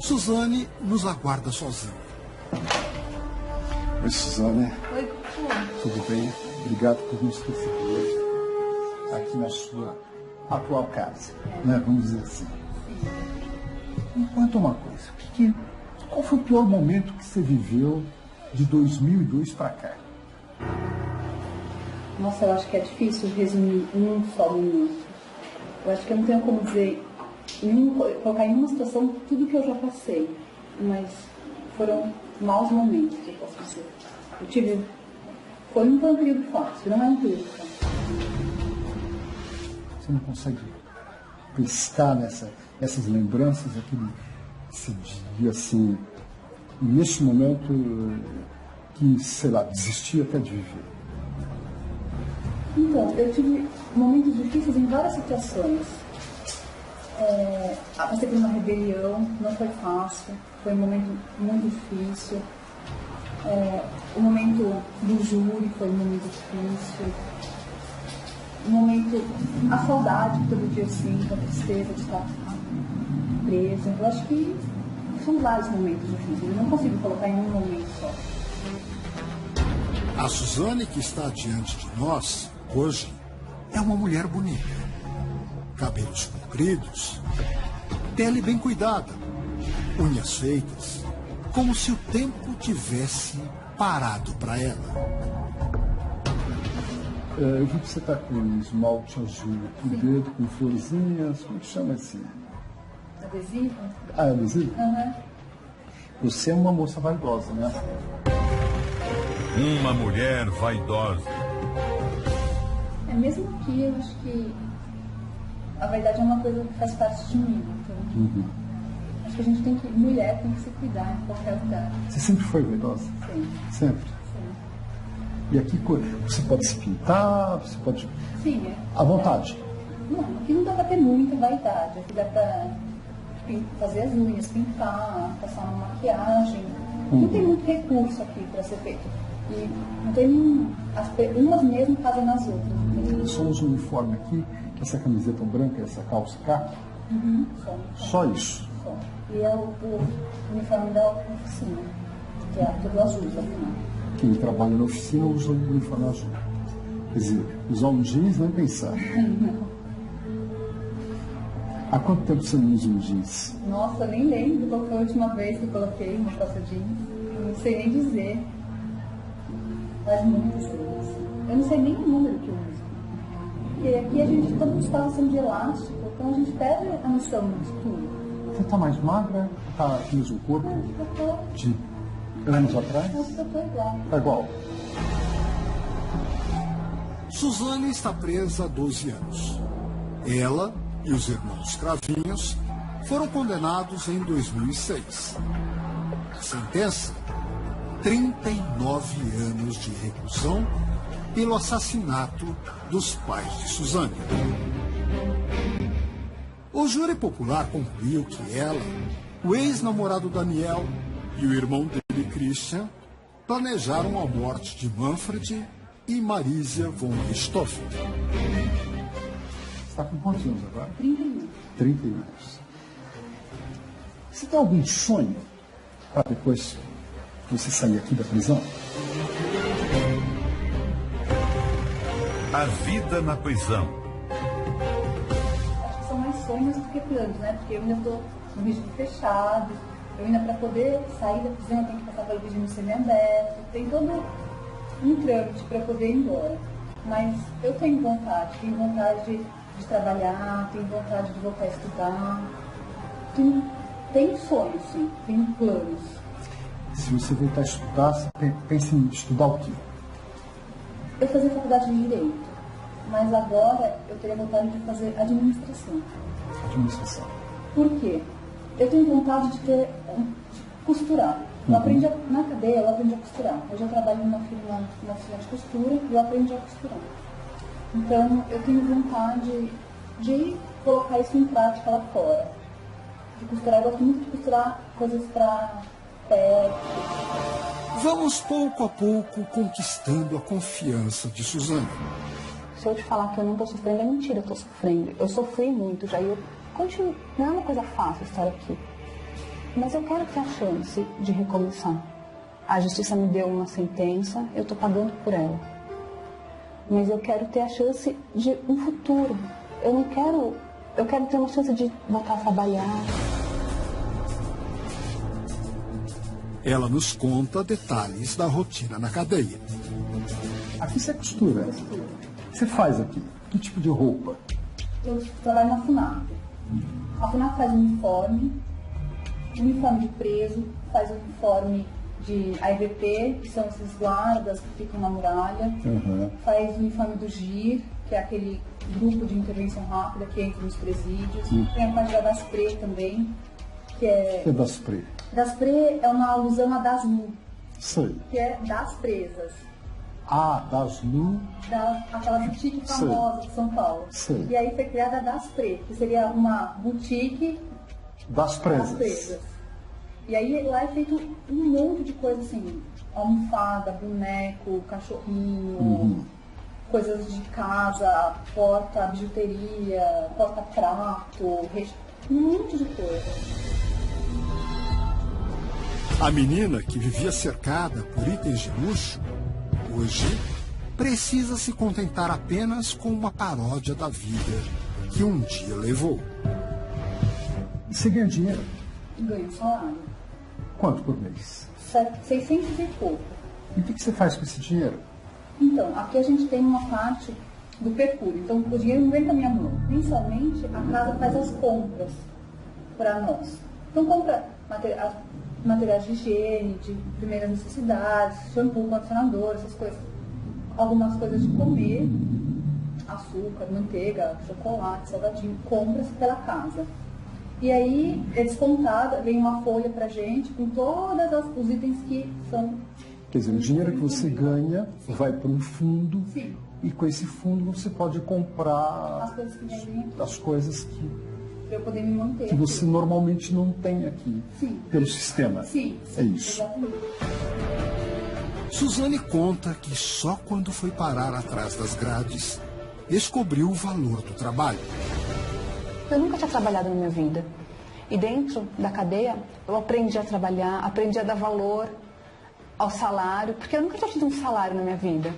Suzane nos aguarda sozinha. Oi, Suzane. Oi, Pô. Tudo bem? Obrigado por nos receber aqui na sua atual casa, né? Vamos dizer assim. Me conta uma coisa, qual foi o pior momento que você viveu de 2002 para cá? Nossa, eu acho que é difícil resumir em um só minuto. Eu acho que eu não tenho como dizer, colocar em uma situação tudo que eu já passei, mas foram maus momentos, eu posso dizer. Foi um período fácil, não é um período fácil. Você não consegue pescar nessas lembranças, aquele esse dia assim, nesse momento que, sei lá, desisti até de viver? Então, eu tive momentos difíceis em várias situações. Passei por uma rebelião, não foi fácil, foi um momento muito difícil. O momento do júri foi um momento difícil. A saudade que todo dia eu sinto, a tristeza de estar presa. Eu acho que são vários momentos difíceis, eu não consigo colocar em um momento só. A Suzane que está diante de nós hoje é uma mulher bonita. Cabelos compridos, pele bem cuidada, unhas feitas, como se o tempo tivesse parado para ela. Eu vi que você está com um esmalte azul no dedo, com florzinhas, como que chama assim? Adesivo? Ah, adesivo? Uhum. Você é uma moça vaidosa, né? Uma mulher vaidosa. Mesmo que eu acho que a vaidade é uma coisa que faz parte de mim. Então, acho que a gente mulher tem que se cuidar em qualquer lugar. Você sempre foi vaidosa? Sim. Sempre? E aqui você pode se pintar, você pode... Sim, à vontade? Não, aqui não dá para ter muita vaidade. Aqui dá para fazer as unhas, pintar, passar uma maquiagem. Não tem muito recurso aqui para ser feito. E não tem umas mesmo fazem nas outras. Só usa o uniforme aqui, essa camiseta branca, essa calça cá? Só isso? Só. E é o uniforme da oficina, que é tudo azul, afinal. Quem trabalha na oficina usa o uniforme azul. Quer dizer, usar um jeans não é pensar. Há quanto tempo você não usa um jeans? Nossa, eu nem lembro qual foi a última vez que eu coloquei uma calça jeans. Eu não sei nem dizer. Faz muitas coisas. Eu não sei nem o número que eu uso. Porque aqui todo mundo está usando de elástico, então a gente perde a noção de tudo. Você está mais magra? Está com o mesmo corpo de anos atrás? Eu estou igual. Está igual. Suzane está presa há 12 anos. Ela e os irmãos Cravinhos foram condenados em 2006. A sentença: 39 anos de reclusão pelo assassinato dos pais de Suzane. O júri popular concluiu que ela, o ex-namorado Daniel e o irmão dele, Christian, planejaram a morte de Manfred e Marisia von Richthofen. Você está com quantos anos agora? 31. 31 anos. Você tem algum sonho para depois você sair aqui da prisão? A vida na prisão. Acho que são mais sonhos do que planos, né? Porque eu ainda estou no regime fechado, eu ainda para poder sair da prisão eu tenho que passar pelo regime semiaberto, tem todo um trâmite para poder ir embora. Mas eu tenho vontade de trabalhar, tenho vontade de voltar a estudar. Tenho sonhos, sim, tenho planos. Se você voltar a estudar, você pensa em estudar o quê? Eu fazia faculdade de Direito, mas agora eu teria vontade de fazer administração. Administração. Por quê? Eu tenho vontade de costurar. Na cadeia eu aprendi a costurar. Eu já trabalho numa oficina de costura e eu aprendi a costurar. Então eu tenho vontade de colocar isso em prática lá fora. De costurar, eu gosto muito de costurar coisas para pé. Vamos pouco a pouco conquistando a confiança de Suzane. Se eu te falar que eu não estou sofrendo, é mentira, eu estou sofrendo. Eu sofri muito já e eu continuo. Não é uma coisa fácil estar aqui. Mas eu quero ter a chance de recomeçar. A justiça me deu uma sentença, eu estou pagando por ela. Mas eu quero ter a chance de um futuro. Eu quero ter uma chance de voltar a trabalhar. Ela nos conta detalhes da rotina na cadeia. Aqui você costura. O que você faz aqui? Que tipo de roupa? Eu trabalho na FUNAP. A FUNAP faz uniforme de preso, faz uniforme de AIVP, que são esses guardas que ficam na muralha, faz o uniforme do GIR, que é aquele grupo de intervenção rápida que entra nos presídios, tem a parte da DASPRE também, que é... O que é DASPRE? DASPRE é uma alusão a DASNU, Sei. que é das presas. Ah, DASNU. Aquela boutique famosa de São Paulo. Sei. E aí foi criada a DASPRE, que seria uma boutique Das presas. das presas. E aí lá é feito um monte de coisa assim, almofada, boneco, cachorrinho, coisas de casa, porta, bijuteria, porta-prato, um monte de coisa. A menina que vivia cercada por itens de luxo, hoje precisa se contentar apenas com uma paródia da vida que um dia levou. E você ganha dinheiro? Ganho salário. Quanto por mês? 600 e pouco. E o que você faz com esse dinheiro? Então, aqui a gente tem uma parte do pecúlio. Então, o dinheiro não vem da minha mão. Mensalmente, a casa faz as compras para nós. Então, compra materiais de higiene, de primeiras necessidades, shampoo, condicionador, essas coisas. Algumas coisas de comer, açúcar, manteiga, chocolate, salgadinho, compras pela casa. E aí é descontada, vem uma folha pra gente com todos os itens que são... Quer dizer, o dinheiro que você ganha vai para um fundo. Sim. E com esse fundo você pode comprar As coisas que vendem aqui. as coisas que Pra eu poder me manter. que você normalmente não tem aqui. Sim. Pelo sistema. Sim, É isso. exatamente. Suzane conta que só quando foi parar atrás das grades descobriu o valor do trabalho. Eu nunca tinha trabalhado na minha vida. E dentro da cadeia, eu aprendi a trabalhar, aprendi a dar valor ao salário, porque eu nunca tinha tido um salário na minha vida.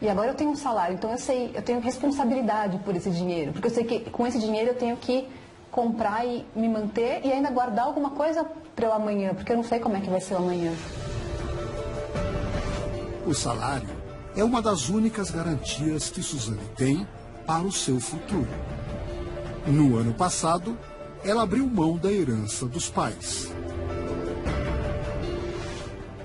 E agora eu tenho um salário, então eu tenho responsabilidade por esse dinheiro, porque eu sei que com esse dinheiro eu tenho que comprar e me manter e ainda guardar alguma coisa para eu amanhã, porque eu não sei como é que vai ser o amanhã. O salário é uma das únicas garantias que Suzane tem para o seu futuro. No ano passado, ela abriu mão da herança dos pais.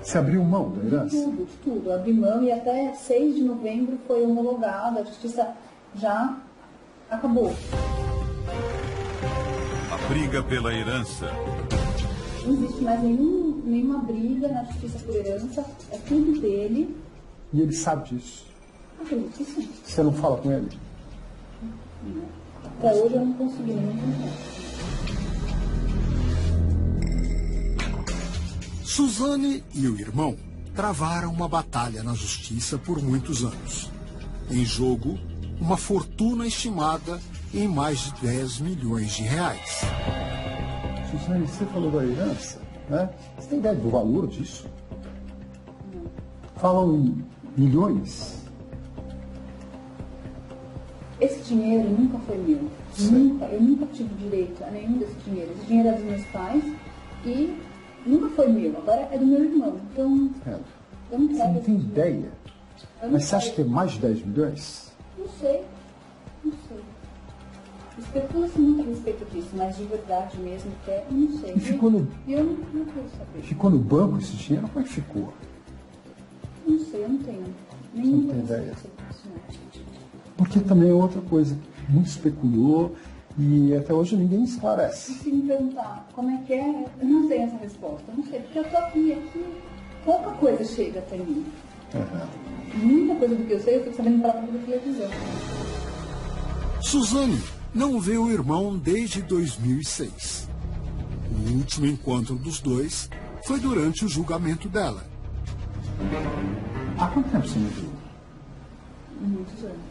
Você abriu mão da herança? Tudo. Abri mão e até 6 de novembro foi homologado, a justiça já acabou. A briga pela herança. Não existe mais nenhuma briga na justiça por herança, é tudo dele. E ele sabe disso. Acredito que sim. Você não fala com ele? Até hoje eu não consegui nem entender. Suzane e o irmão travaram uma batalha na justiça por muitos anos. Em jogo, uma fortuna estimada em mais de 10 milhões de reais. Suzane, você falou da herança, né? Você tem ideia do valor disso? Falam em milhões? Esse dinheiro nunca foi meu. Eu nunca tive direito a nenhum desse dinheiro. Esse dinheiro é dos meus pais e nunca foi meu. Agora é do meu irmão. Então, eu não Você quero não esse tem dinheiro. ideia? Eu não Mas você acha quero. que é mais de 10 milhões? Não sei. Especula-se muito a respeito disso, mas de verdade mesmo, eu não sei. E ficou no- Eu não quero saber. Ficou no banco esse dinheiro? Como é que ficou? Não sei, eu não tenho não nenhuma tem informação ideia. sobre isso, não. Porque também é outra coisa. Muito especulou e até hoje ninguém esclarece. E se me perguntar como é que é, eu não sei essa resposta. Eu não sei, porque eu tô aqui, pouca coisa chega até mim. Muita coisa do que eu sei, eu fico sabendo pela própria televisão. Suzane não vê o irmão desde 2006. O último encontro dos dois foi durante o julgamento dela. Há quanto tempo você não viu? Muitos anos.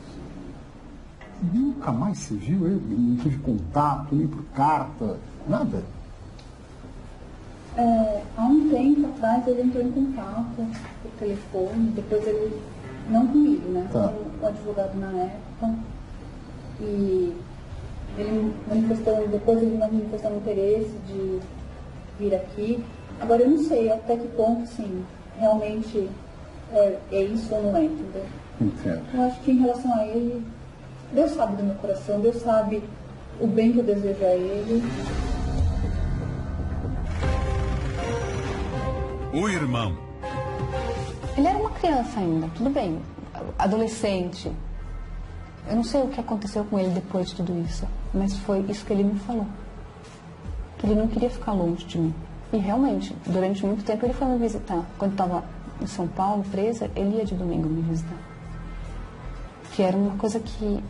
Nunca mais você viu ele? Não teve contato, nem por carta, nada? há um tempo atrás ele entrou em contato por telefone, depois ele, não comigo, né? Tá. Com o advogado na época. E ele depois ele manifestou interesse de vir aqui. Agora eu não sei até que ponto, assim, realmente é isso ou não é, entendeu? Entendo. Eu acho que em relação a ele, Deus sabe do meu coração, Deus sabe o bem que eu desejo a ele. O irmão. Ele era uma criança ainda, tudo bem, adolescente. Eu não sei o que aconteceu com ele depois de tudo isso, mas foi isso que ele me falou. Que ele não queria ficar longe de mim. E realmente, durante muito tempo ele foi me visitar. Quando estava em São Paulo, presa, ele ia de domingo me visitar. Que era uma coisa que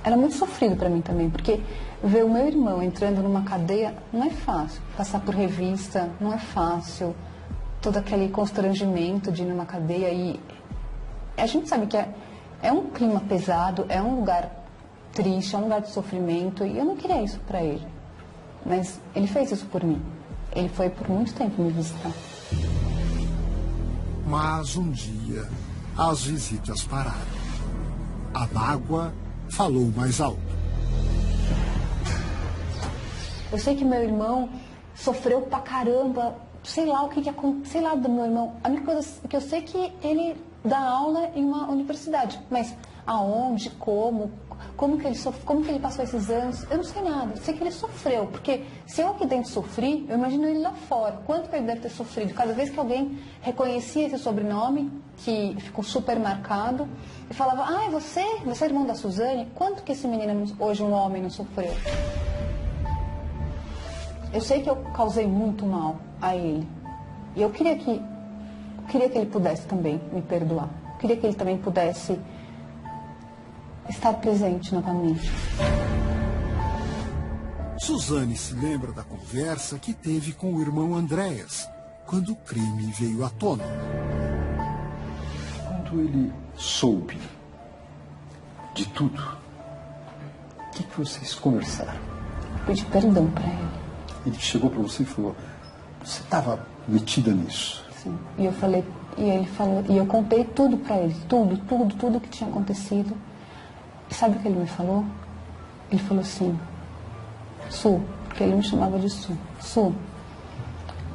era muito sofrido para mim também, porque ver o meu irmão entrando numa cadeia não é fácil. Passar por revista não é fácil. Todo aquele constrangimento de ir numa cadeia e a gente sabe que é um clima pesado, é um lugar triste, é um lugar de sofrimento e eu não queria isso para ele. Mas ele fez isso por mim. Ele foi por muito tempo me visitar. Mas um dia as visitas pararam. A mágoa falou mais alto. Eu sei que meu irmão sofreu pra caramba, sei lá o que aconteceu, sei lá do meu irmão. A única coisa que eu sei é que ele dá aula em uma universidade, mas aonde, como que ele passou esses anos, eu não sei nada. Eu sei que ele sofreu, porque se eu aqui dentro sofri, eu imagino ele lá fora. Quanto que ele deve ter sofrido? Cada vez que alguém reconhecia esse sobrenome, que ficou super marcado, e falava, você é irmão da Suzane? Quanto que esse menino, hoje um homem, não sofreu? Eu sei que eu causei muito mal a ele. E eu queria que ele pudesse também me perdoar. Eu queria que ele também pudesse estar presente novamente. Suzane se lembra da conversa que teve com o irmão Andréas, quando o crime veio à tona. Quando ele soube de tudo, o que vocês conversaram? Eu pedi perdão para ele. Ele chegou para você e falou, você estava metida nisso. Sim. E eu falei, e ele falou, e eu contei tudo para ele, tudo que tinha acontecido. E sabe o que ele me falou? Ele falou assim, Su, porque ele me chamava de Su. Su,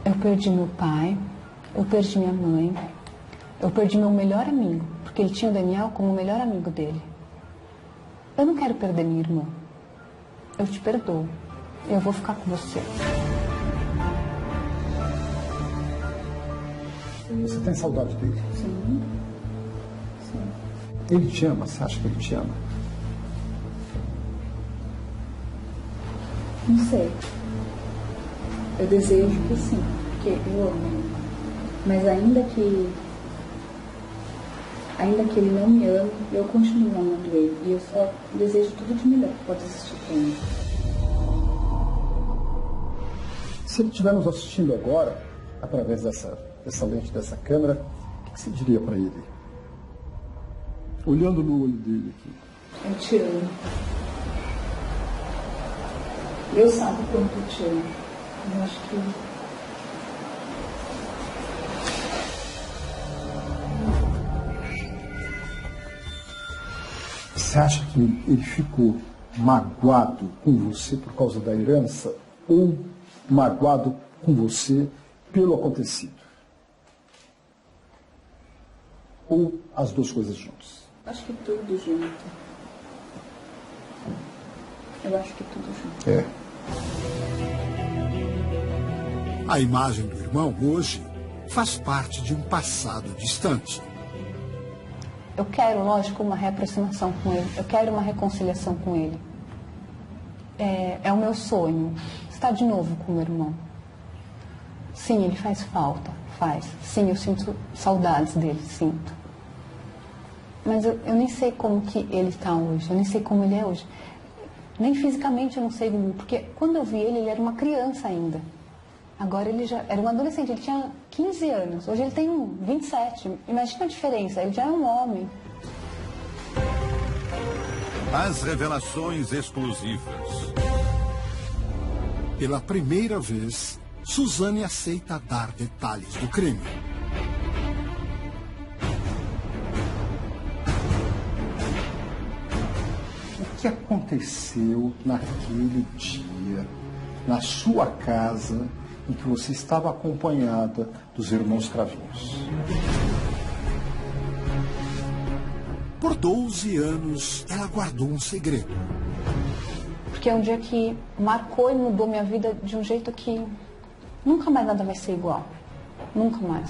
eu perdi meu pai, eu perdi minha mãe, eu perdi meu melhor amigo, porque ele tinha o Daniel como o melhor amigo dele. Eu não quero perder minha irmã. Eu te perdoo. Eu vou ficar com você. Você tem saudade dele? Sim. Ele te ama? Você acha que ele te ama? Não sei. Eu desejo que sim, porque eu amo. Mas ainda que ele não me ame, eu continuo amando ele. E eu só desejo tudo de melhor que pode existir para mim. Se ele estiver nos assistindo agora, através dessa lente, dessa câmera, o que você diria para ele? Olhando no olho dele aqui. Eu te amo. Deus sabe quanto eu te amo. Eu acho que... Você acha que ele ficou magoado com você por causa da herança ou magoado com você pelo acontecido? Ou as duas coisas juntas? Acho que tudo junto. Eu acho que tudo junto. É. A imagem do irmão hoje faz parte de um passado distante. Eu quero, lógico, uma reaproximação com ele. Eu quero uma reconciliação com ele. É o meu sonho. Estar de novo com o meu irmão. Sim, ele faz falta. Faz. Sim, eu sinto saudades dele, sinto. Mas eu nem sei como que ele está hoje. Eu nem sei como ele é hoje. Nem fisicamente eu não sei, porque quando eu vi ele era uma criança ainda. Agora ele já era um adolescente, ele tinha 15 anos. Hoje ele tem 27. Imagina a diferença, ele já é um homem. As revelações exclusivas. Pela primeira vez, Suzane aceita dar detalhes do crime. O que aconteceu naquele dia, na sua casa, em que você estava acompanhada dos irmãos Cravinhos? Por 12 anos, ela guardou um segredo. Porque é um dia que marcou e mudou minha vida de um jeito que nunca mais nada vai ser igual. Nunca mais.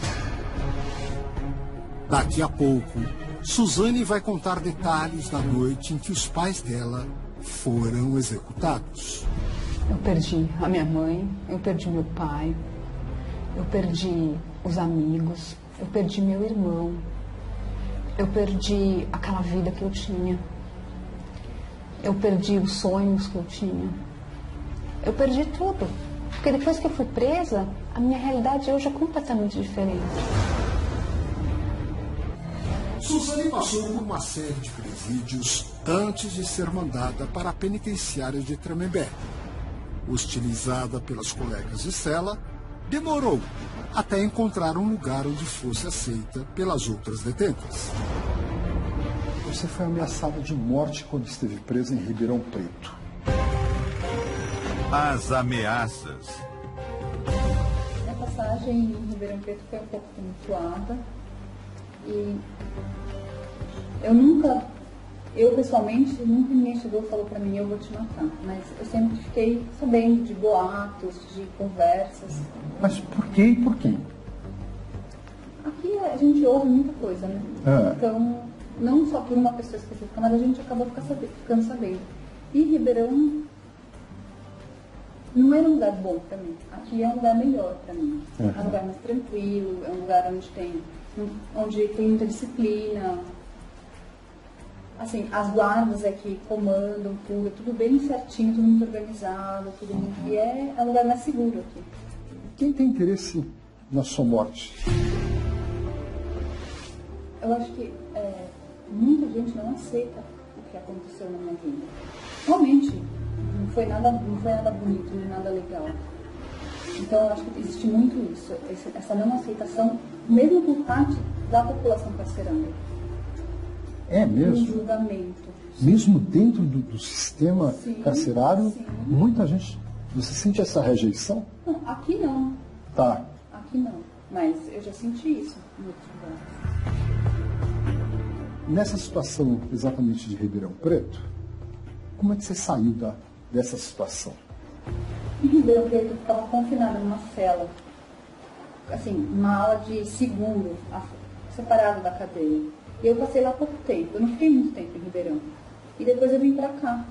Daqui a pouco, Suzane vai contar detalhes da noite em que os pais dela foram executados. Eu perdi a minha mãe, eu perdi meu pai, eu perdi os amigos, eu perdi meu irmão, eu perdi aquela vida que eu tinha, eu perdi os sonhos que eu tinha, eu perdi tudo. Porque depois que eu fui presa, a minha realidade hoje é completamente diferente. Suzane passou por uma série de presídios antes de ser mandada para a penitenciária de Tremembé. Hostilizada pelas colegas de cela, demorou até encontrar um lugar onde fosse aceita pelas outras detentas. Você foi ameaçada de morte quando esteve presa em Ribeirão Preto. As ameaças. A passagem em Ribeirão Preto foi um pouco tumultuada e eu pessoalmente, nunca ninguém chegou e falou pra mim, eu vou te matar. Mas eu sempre fiquei sabendo de boatos, de conversas. Mas por quê e por quem? Aqui a gente ouve muita coisa, né? É. Então, não só por uma pessoa específica, mas a gente acabou ficando sabendo. E Ribeirão não era um lugar bom pra mim. Aqui é um lugar melhor pra mim. É um lugar mais tranquilo, é um lugar onde tem muita disciplina. Assim, as guardas aqui comandam tudo bem certinho, tudo muito organizado, e é um lugar mais seguro aqui. Quem tem interesse na sua morte? Eu acho que muita gente não aceita o que aconteceu na minha vida. Realmente, não foi nada bonito, nem nada legal. Então, eu acho que existe muito isso, essa não aceitação, mesmo por parte da população carcerária. É mesmo? Um julgamento. Mesmo dentro do sistema carcerário, sim. Muita gente... Você sente essa rejeição? Não, aqui não. Tá. Aqui não. Mas eu já senti isso em outros lugares. Nessa situação exatamente de Ribeirão Preto, como é que você saiu dessa situação? Em Ribeirão Preto eu ficava confinada numa cela. Assim, uma ala de segundo, separada da cadeia. E eu passei lá pouco tempo, eu não fiquei muito tempo em Ribeirão. E depois eu vim pra cá.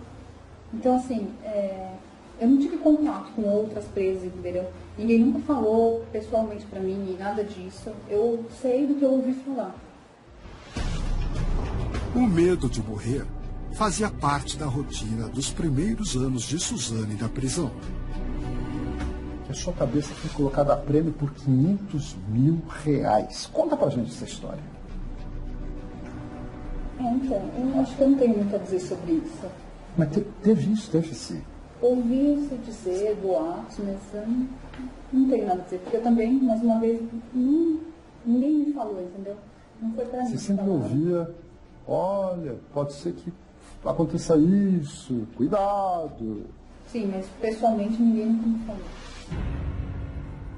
Então, assim, eu não tive contato com outras presas em Ribeirão. Ninguém nunca falou pessoalmente pra mim, nada disso. Eu sei do que eu ouvi falar. O medo de morrer fazia parte da rotina dos primeiros anos de Suzane na prisão. A sua cabeça foi colocada a prêmio por R$500 mil. Conta pra gente essa história. Então, eu acho que eu não tenho muito a dizer sobre isso. Mas teve isso, teve sim. Ouvi-se dizer boatos, mas eu não tenho nada a dizer. Porque eu também, mais uma vez, ninguém me falou, entendeu? Não foi pra mim. Você sempre ouvia, olha, pode ser que aconteça isso, cuidado. Sim, mas pessoalmente ninguém nunca me falou.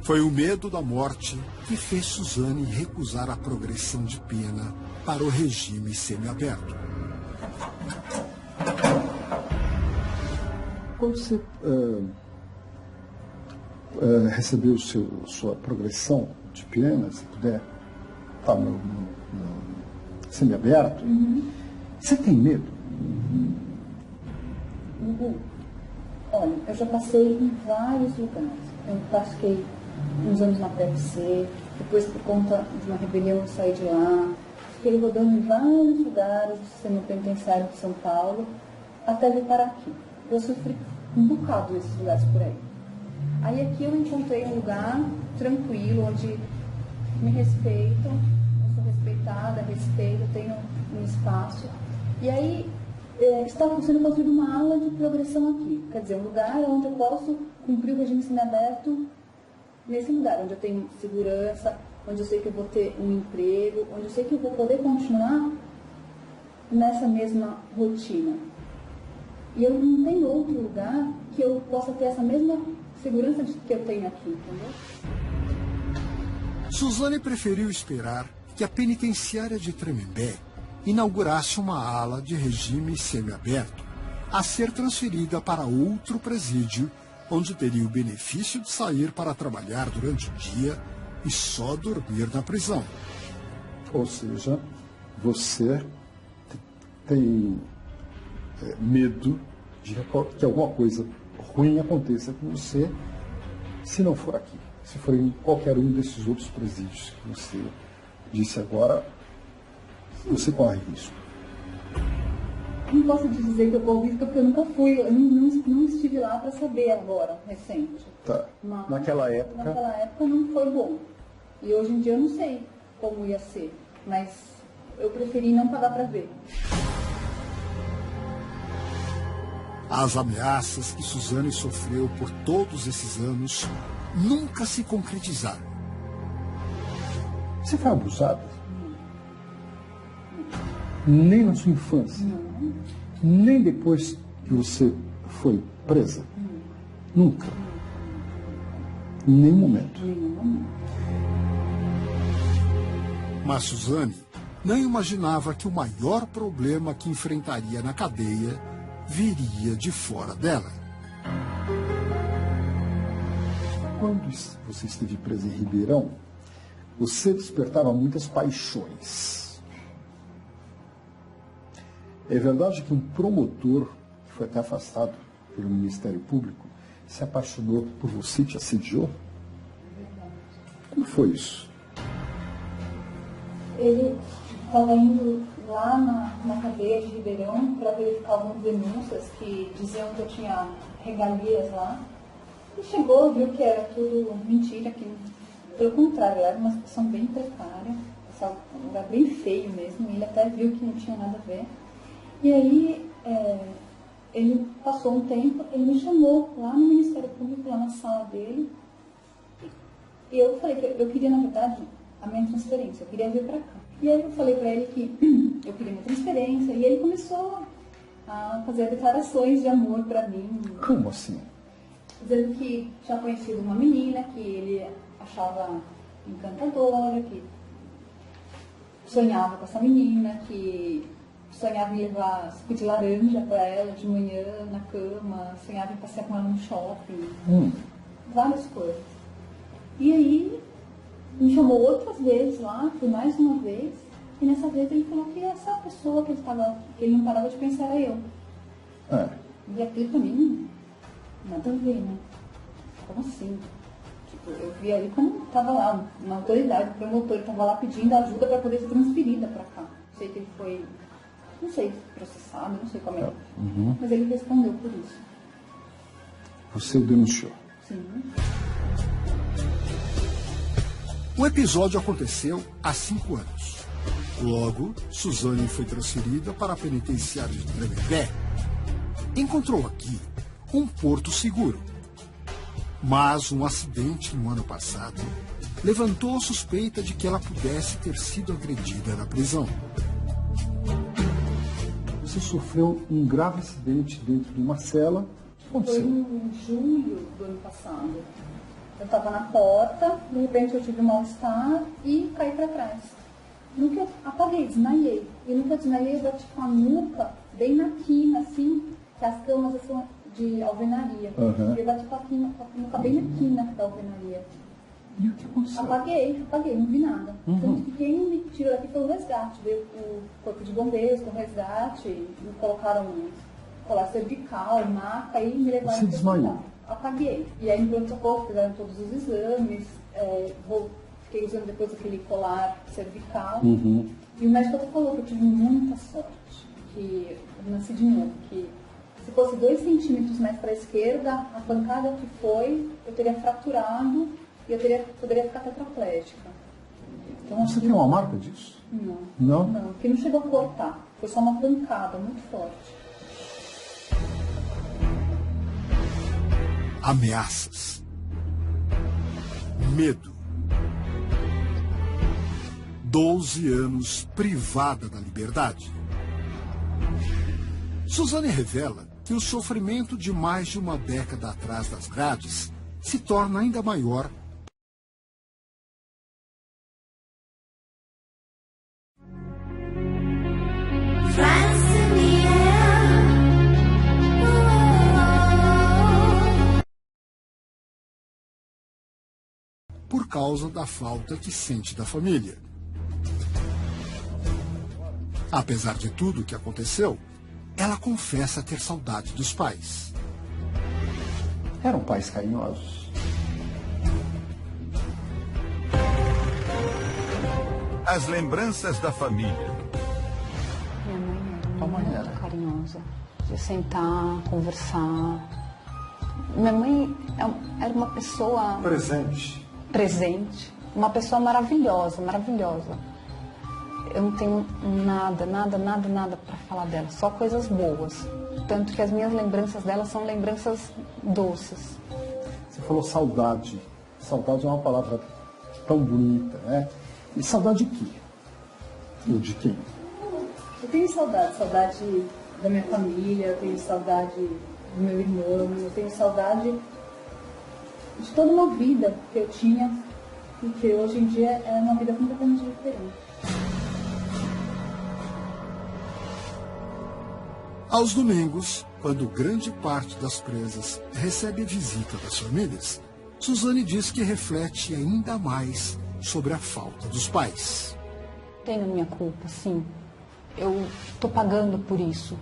Foi o medo da morte que fez Suzane recusar a progressão de pena para o regime semiaberto. Quando você recebeu sua progressão de pena, se puder estar no semiaberto, você tem medo? Olha, eu já passei em vários lugares. Eu passei uns anos na PFC, depois por conta de uma rebelião eu saí de lá. Fiquei rodando em vários lugares do sistema penitenciário de São Paulo, até vir parar aqui. Eu sofri um bocado nesses lugares por aí. Aí aqui eu encontrei um lugar tranquilo, onde me respeitam, eu sou respeitada, respeito, tenho um espaço. E aí está sendo construída uma ala de progressão aqui. Quer dizer, um lugar onde eu posso cumprir o regime semiaberto nesse lugar, onde eu tenho segurança, onde eu sei que eu vou ter um emprego, onde eu sei que eu vou poder continuar nessa mesma rotina. E eu não tenho outro lugar que eu possa ter essa mesma segurança que eu tenho aqui, entendeu? Suzane preferiu esperar que a penitenciária de Tremembé inaugurasse uma ala de regime semiaberto a ser transferida para outro presídio, onde teria o benefício de sair para trabalhar durante o dia e só dormir na prisão. Ou seja, você tem medo de que alguma coisa ruim aconteça com você, se não for aqui, se for em qualquer um desses outros presídios que você disse agora, você corre risco. Não posso te dizer que eu corro risco porque eu nunca fui, eu não estive lá para saber agora, recente. Tá. Mas, naquela época não foi bom. E hoje em dia eu não sei como ia ser, mas eu preferi não pagar para ver. As ameaças que Suzane sofreu por todos esses anos nunca se concretizaram. Você foi abusada? Nem na sua infância? Não. Nem depois que você foi presa? Nunca? Em nenhum momento? Mas Suzane não imaginava que o maior problema que enfrentaria na cadeia viria de fora dela. Quando você esteve presa em Ribeirão, você despertava muitas paixões. É verdade que um promotor, que foi até afastado pelo Ministério Público, se apaixonou por você e te assediou? Como foi isso? Ele estava indo lá na cadeia de Ribeirão para verificar algumas denúncias que diziam que eu tinha regalias lá. E chegou, viu que era tudo mentira, que pelo contrário, era uma situação bem precária, um lugar bem feio mesmo, e ele até viu que não tinha nada a ver. E aí, ele passou um tempo, ele me chamou lá no Ministério Público, lá na sala dele, e eu falei que eu queria, na verdade, a minha transferência, eu queria vir para cá. E aí eu falei para ele que eu queria minha transferência, e ele começou a fazer declarações de amor para mim. Como assim? Dizendo que tinha conhecido uma menina que ele achava encantadora, que sonhava com essa menina, que sonhava em levar suco de laranja para ela de manhã na cama, sonhava em passear com ela no shopping, várias coisas. E aí me chamou outras vezes lá, por mais uma vez, e nessa vez ele falou que essa pessoa que ele não parava de pensar era eu. E aquilo pra mim, nada a ver, né? Como assim? Tipo, eu vi ali como estava lá, uma autoridade, o promotor estava lá pedindo ajuda para poder ser transferida para cá. Sei que ele foi, não sei, processado, não sei como é. Mas ele respondeu por isso. Você denunciou? Sim. O episódio aconteceu há 5 anos. Logo, Suzane foi transferida para a penitenciária de Tremembé. Encontrou aqui um porto seguro. Mas um acidente no ano passado levantou a suspeita de que ela pudesse ter sido agredida na prisão. Você sofreu um grave acidente dentro de uma cela. O que Foi aconteceu? em julho do ano passado. Eu estava na porta, de repente eu tive um mal-estar e caí para trás. No que eu apaguei, desmaiei. E no que eu desmaiei, eu bati com a nuca bem na quina, assim, que as camas são de alvenaria. Eu bati com a nuca bem na quina da alvenaria. E o que aconteceu? Apaguei, não vi nada. Tanto que quem me tirou daqui foi o resgate. Veio o corpo de bombeiros com o resgate, me colocaram colar cervical, maca e me levaram Você para o desmaiou? hospital. Apaguei. E aí, no pronto-socorro, fizeram todos os exames. Fiquei usando depois aquele colar cervical. E o médico até falou que eu tive muita sorte, que eu nasci de novo, que se fosse 2 centímetros mais para a esquerda, a pancada que foi, eu teria fraturado e eu poderia ficar tetraplégica. Então, Você tem uma marca disso? Não. Não? Não, porque não chegou a cortar. Foi só uma pancada muito forte. Ameaças. medo. 12 anos privada da liberdade. Suzane revela que o sofrimento de mais de uma década atrás das grades se torna ainda maior. Por causa da falta que sente da família. Apesar de tudo o que aconteceu, ela confessa ter saudade dos pais. Eram pais carinhosos. As lembranças da família. Minha mãe era muito carinhosa. De sentar, conversar. Minha mãe era uma pessoa... presente, uma pessoa maravilhosa, maravilhosa. Eu não tenho nada para falar dela, só coisas boas. Tanto que as minhas lembranças dela são lembranças doces. Você falou saudade. Saudade é uma palavra tão bonita, né? E saudade de quê? Ou de quem? Eu tenho saudade da minha família, eu tenho saudade do meu irmão, eu tenho saudade de toda uma vida que eu tinha e que hoje em dia é uma vida completamente diferente. Aos domingos, quando grande parte das presas recebe a visita das famílias, Suzane diz que reflete ainda mais sobre a falta dos pais. Tenho minha culpa, sim. Eu estou pagando por isso.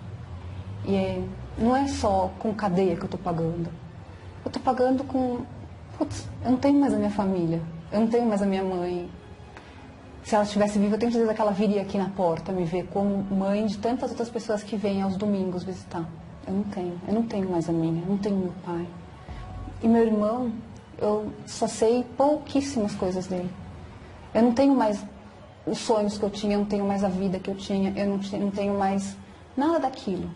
E não é só com cadeia que eu estou pagando. Eu estou pagando com... Putz, eu não tenho mais a minha família, eu não tenho mais a minha mãe. Se ela estivesse viva, eu tenho certeza que ela viria aqui na porta me ver como mãe de tantas outras pessoas que vêm aos domingos visitar. Eu não tenho mais a minha, eu não tenho meu pai. E meu irmão, eu só sei pouquíssimas coisas dele. Eu não tenho mais os sonhos que eu tinha, eu não tenho mais a vida que eu tinha, eu não tenho mais nada daquilo.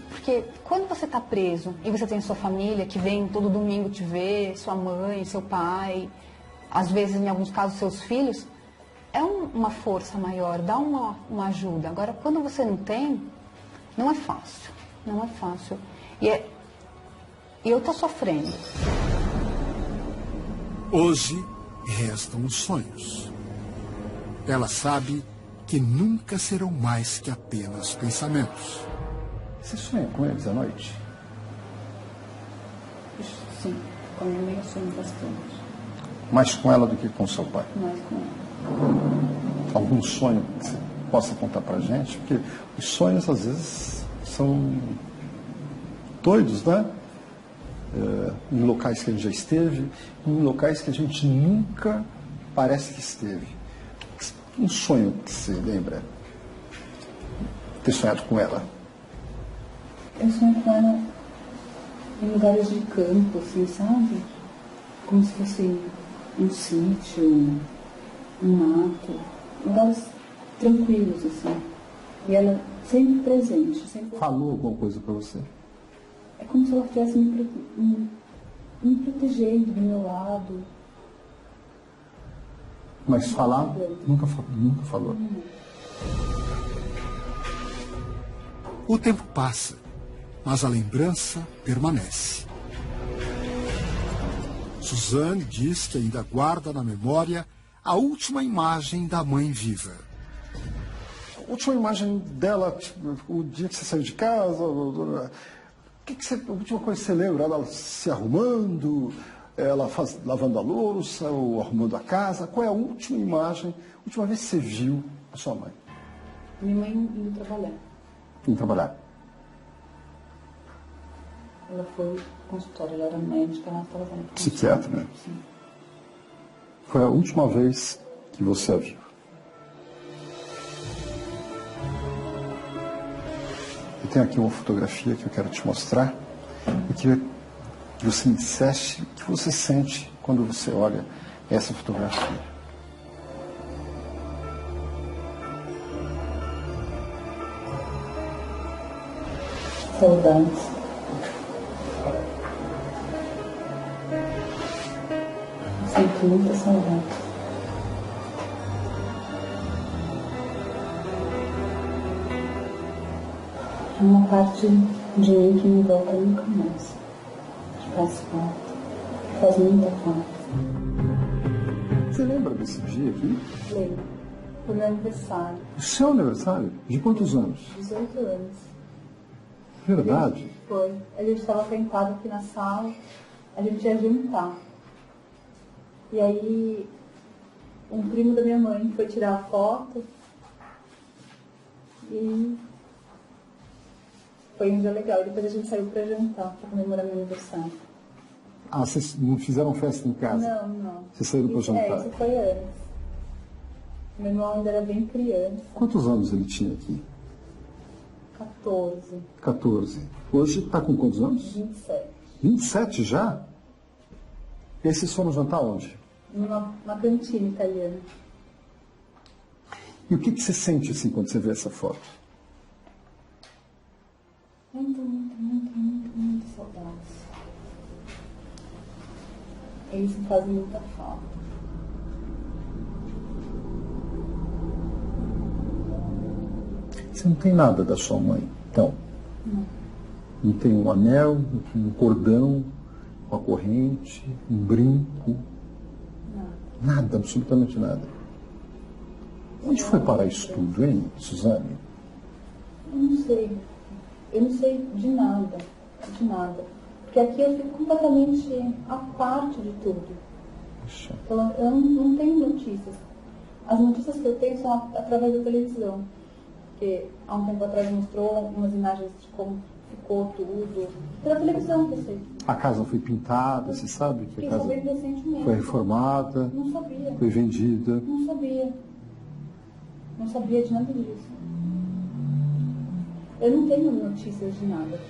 Porque quando você está preso e você tem sua família que vem todo domingo te ver, sua mãe, seu pai, às vezes, em alguns casos, seus filhos, é uma força maior, dá uma ajuda. Agora, quando você não tem, não é fácil. Não é fácil. E eu estou sofrendo. Hoje, restam os sonhos. Ela sabe que nunca serão mais que apenas pensamentos. Você sonha com eles à noite? Sim, com a minha mãe eu sonho bastante. Mais com ela do que com seu pai? Mais com ela. Algum sonho que você possa contar pra gente? Porque os sonhos, às vezes, são doidos, né? Em locais que a gente já esteve, em locais que a gente nunca parece que esteve. Um sonho que você lembra? Ter sonhado com ela? Eu sonho com ela em lugares de campo, assim, sabe? Como se fosse um sítio, um mato, lugares tranquilos, assim. E ela sempre presente. Sempre... Falou alguma coisa pra você? É como se ela estivesse me protegendo do meu lado. Mas falar, nunca falou. O tempo passa, mas a lembrança permanece. Suzane diz que ainda guarda na memória a última imagem da mãe viva. A última imagem dela, tipo, o dia que você saiu de casa, a última coisa que você lembra? Ela se arrumando, ela lavando a louça ou arrumando a casa? Qual é a última imagem, a última vez que você viu a sua mãe? Minha mãe indo trabalhar. Indo trabalhar? Ela foi ao consultório, ela era médica, ela estava fazendo psiquiatra, né? Sim. Foi a última vez que você a viu? Eu tenho aqui uma fotografia que eu quero te mostrar. Eu queria que você me dissesse o que você sente quando você olha essa fotografia. Saudades. Sempre muita saudade. É uma parte de mim que me volta nunca mais. Que faz falta. Faz muita falta. Você lembra desse dia aqui? Lembro. Foi meu aniversário. O seu aniversário? De quantos anos? 18 anos. Verdade? Foi. A gente estava sentado aqui na sala, a gente ia jantar. E aí, um primo da minha mãe foi tirar a foto e foi um dia legal. Depois a gente saiu para jantar, para comemorar meu aniversário. Ah, vocês não fizeram festa em casa? Não. Vocês saíram para jantar? Isso foi antes. Meu irmão ainda era bem criança. Quantos anos ele tinha aqui? 14, 14. Hoje está com quantos anos? 27. 27 já? E aí vocês foram jantar onde? Numa cantina italiana. E o que você sente assim quando você vê essa foto? Muito saudades. Eles me fazem muita falta. Você não tem nada da sua mãe, então? Não tem um anel, um cordão, uma corrente, um brinco? Nada, absolutamente nada. Onde foi parar isso tudo, hein, Suzane? Eu não sei de nada. Porque aqui eu fico completamente à parte de tudo. Puxa. Então, eu não tenho notícias. As notícias que eu tenho são através da televisão. Porque há um tempo atrás mostrou umas imagens de como ficou tudo. Pela televisão que eu sei. A casa foi pintada, você sabe que a Fiquei casa sabendo recentemente. foi reformada, Não sabia. foi vendida. Não sabia. Não sabia de nada disso. Eu não tenho notícias de nada.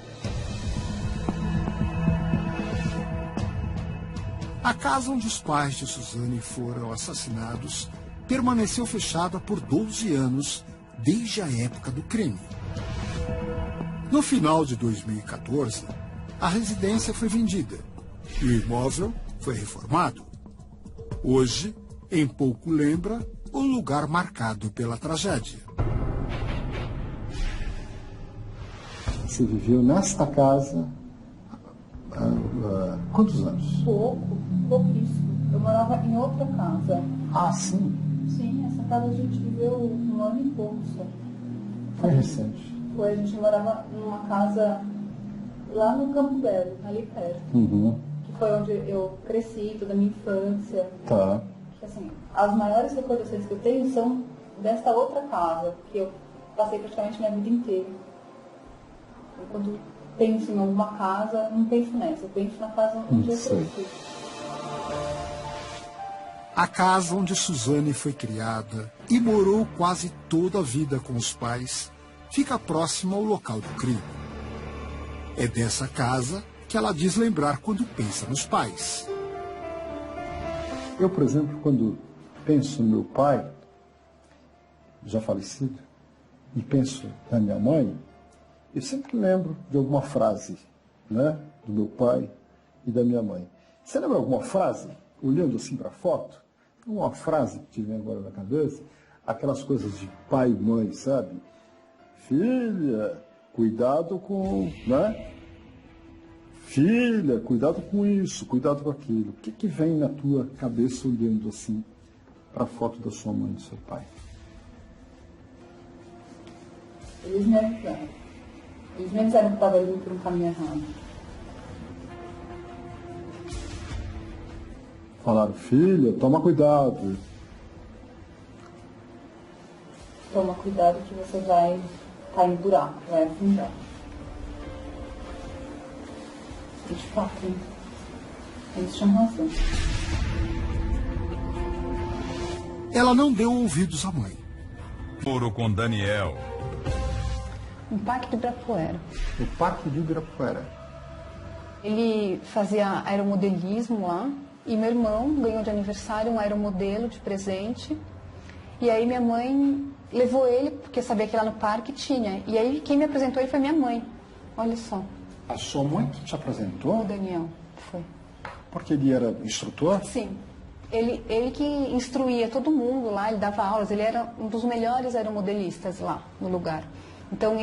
A casa onde os pais de Suzane foram assassinados permaneceu fechada por 12 anos, desde a época do crime. No final de 2014, a residência foi vendida e o imóvel foi reformado. Hoje, em pouco lembra o lugar marcado pela tragédia. Você viveu nesta casa há quantos anos? Pouquíssimo. Eu morava em outra casa. Ah, sim? Sim, essa casa a gente viveu 1 ano e pouco só. Foi recente. A gente morava numa casa lá no Campo Belo, ali perto. Uhum. Que foi onde eu cresci, toda a minha infância. Tá. Assim, as maiores recordações que eu tenho são desta outra casa, que eu passei praticamente minha vida inteira. Eu, quando penso em alguma casa, não penso nessa, eu penso na casa onde eu cresci. A casa onde Suzane foi criada e morou quase toda a vida com os pais fica próxima ao local do crime. É dessa casa que ela diz lembrar quando pensa nos pais. Eu, por exemplo, quando penso no meu pai, já falecido, e penso na minha mãe, eu sempre lembro de alguma frase, né, do meu pai e da minha mãe. Você lembra alguma frase, olhando assim para a foto? Uma frase que te vem agora na cabeça, aquelas coisas de pai e mãe, sabe? Filha, cuidado com, né? Filha, cuidado com isso, cuidado com aquilo. O que vem na tua cabeça olhando assim para a foto da sua mãe e do seu pai? Eles me avisaram. Eles me avisaram que eu estava indo por um caminho errado. Falaram, filha, toma cuidado. Toma cuidado que você vai cair no buraco, vai afundar. E de fato, eles tinham razão. Ela não deu ouvidos à mãe. Moro com Daniel. Um parque de Ibirapuera. O Parque de Ibirapuera. Ele fazia aeromodelismo lá e meu irmão ganhou de aniversário um aeromodelo de presente. E aí minha mãe levou ele, porque sabia que lá no parque tinha. E aí quem me apresentou ele foi minha mãe. Olha só. A sua mãe que te apresentou? O Daniel foi. Porque ele era instrutor? Sim. Ele que instruía todo mundo lá, ele dava aulas, ele era um dos melhores aeromodelistas lá no lugar. Então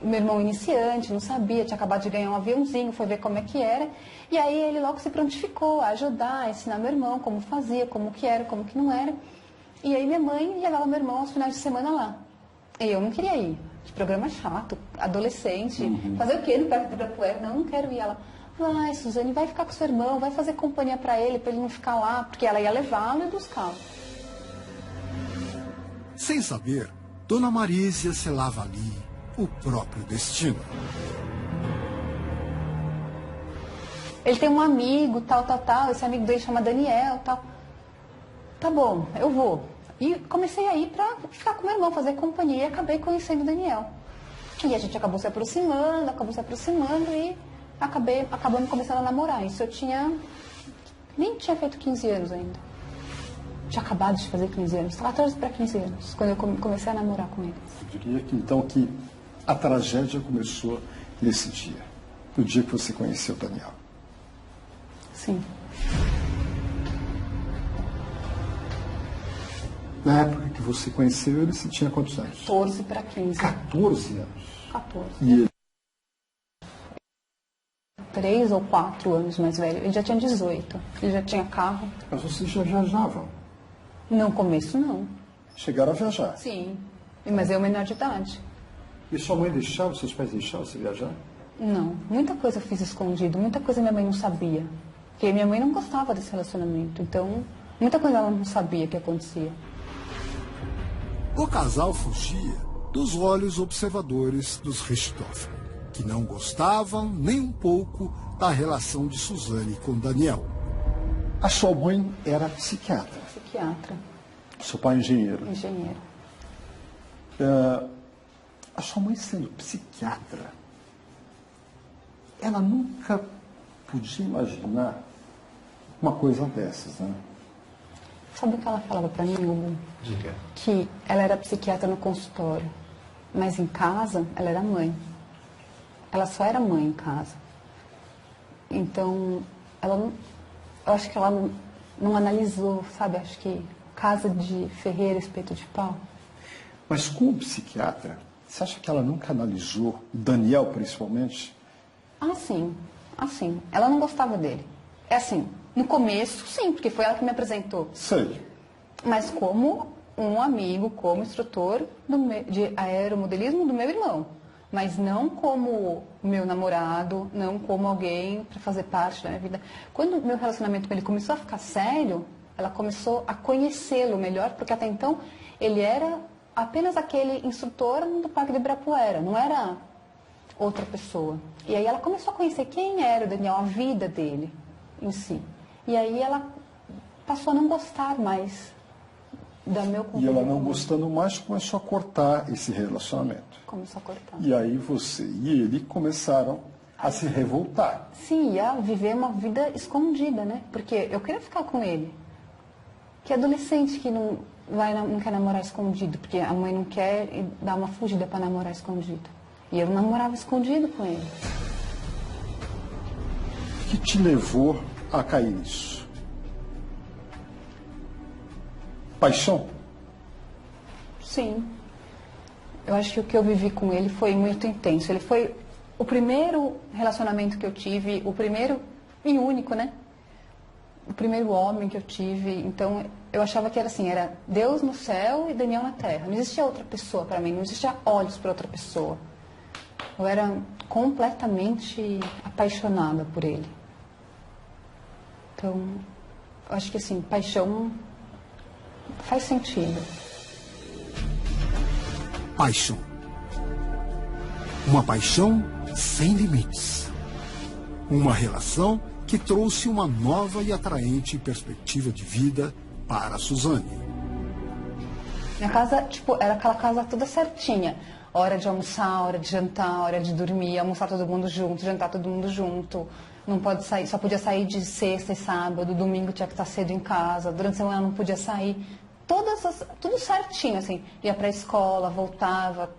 meu irmão iniciante, não sabia, tinha acabado de ganhar um aviãozinho, foi ver como é que era. E aí ele logo se prontificou a ajudar, a ensinar meu irmão como fazia, como que era, como que não era. E aí minha mãe levava meu irmão aos finais de semana lá. E eu não queria ir. De programa chato, adolescente. Fazer o quê no Parque do Ibirapuera? Não quero ir. Ela, vai, Suzane, vai ficar com seu irmão, vai fazer companhia para ele não ficar lá, porque ela ia levá-lo e buscá-lo. Sem saber, Dona Marísia selava ali o próprio destino. Ele tem um amigo, tal, esse amigo dele chama Daniel, tal. Tá bom, eu vou. E comecei a ir para ficar com meu irmão, fazer companhia, e acabei conhecendo o Daniel. E a gente acabou se aproximando e acabamos começando a namorar. Isso eu nem tinha feito 15 anos ainda. Tinha acabado de fazer 15 anos, 14 para 15 anos, quando eu comecei a namorar com ele. Eu diria que então que a tragédia começou nesse dia, no dia que você conheceu o Daniel. Sim. Na época que você conheceu ele, você tinha quantos anos? 14 para 15. 14 anos? 14. E ele? 3 ou 4 anos mais velho. Ele já tinha 18. Ele já tinha carro. Mas vocês já viajavam? No começo, não. Chegaram a viajar? Sim. Mas eu menor de idade. E sua mãe deixava, seus pais deixavam você viajar? Não. Muita coisa eu fiz escondido. Muita coisa minha mãe não sabia. Porque minha mãe não gostava desse relacionamento. Então, muita coisa ela não sabia que acontecia. O casal fugia dos olhos observadores dos Richthofen, que não gostavam nem um pouco da relação de Suzane com Daniel. A sua mãe era psiquiatra. Psiquiatra. Seu pai engenheiro. Engenheiro. A sua mãe sendo psiquiatra, ela nunca podia imaginar uma coisa dessas, né? Sabe o que ela falava para mim, Hugo? Diga. Que ela era psiquiatra no consultório, mas em casa ela era mãe. Ela só era mãe em casa. Então, eu acho que ela não analisou, sabe? Acho que casa de ferreiro, espeto de pau. Mas como psiquiatra, você acha que ela nunca analisou, Daniel principalmente? Sim. Ela não gostava dele. É assim, no começo, sim, porque foi ela que me apresentou. Sei. Mas como um amigo, como instrutor de aeromodelismo do meu irmão. Mas não como meu namorado, não como alguém para fazer parte da minha vida. Quando o meu relacionamento com ele começou a ficar sério, ela começou a conhecê-lo melhor, porque até então ele era apenas aquele instrutor do Parque do Ibirapuera, não era outra pessoa. E aí ela começou a conhecer quem era o Daniel, a vida dele em si. E aí ela passou a não gostar mais do meu convívio. E ela não gostando mais começou a cortar esse relacionamento. Começou a cortar. E aí você e ele começaram a se revoltar. Sim, e a viver uma vida escondida, né? Porque eu queria ficar com ele. Que adolescente que não quer namorar escondido, porque a mãe não quer e dá uma fugida para namorar escondido. E eu namorava escondido com ele. O que te levou a cair nisso? Paixão? Sim. Eu acho que o que eu vivi com ele foi muito intenso. Ele foi o primeiro relacionamento que eu tive, o primeiro e único, né? O primeiro homem que eu tive. Então, eu achava que era assim, era Deus no céu e Daniel na terra. Não existia outra pessoa para mim, não existia olhos para outra pessoa. Eu era completamente apaixonada por ele. Então, eu acho que assim, paixão faz sentido. Paixão. Uma paixão sem limites. Uma relação que trouxe uma nova e atraente perspectiva de vida para a Suzane. Minha casa, era aquela casa toda certinha. Hora de almoçar, hora de jantar, hora de dormir, almoçar todo mundo junto, jantar todo mundo junto. Não pode sair, só podia sair de sexta e sábado, domingo tinha que estar cedo em casa, durante a semana não podia sair. Tudo certinho, assim. Ia para a escola, voltava,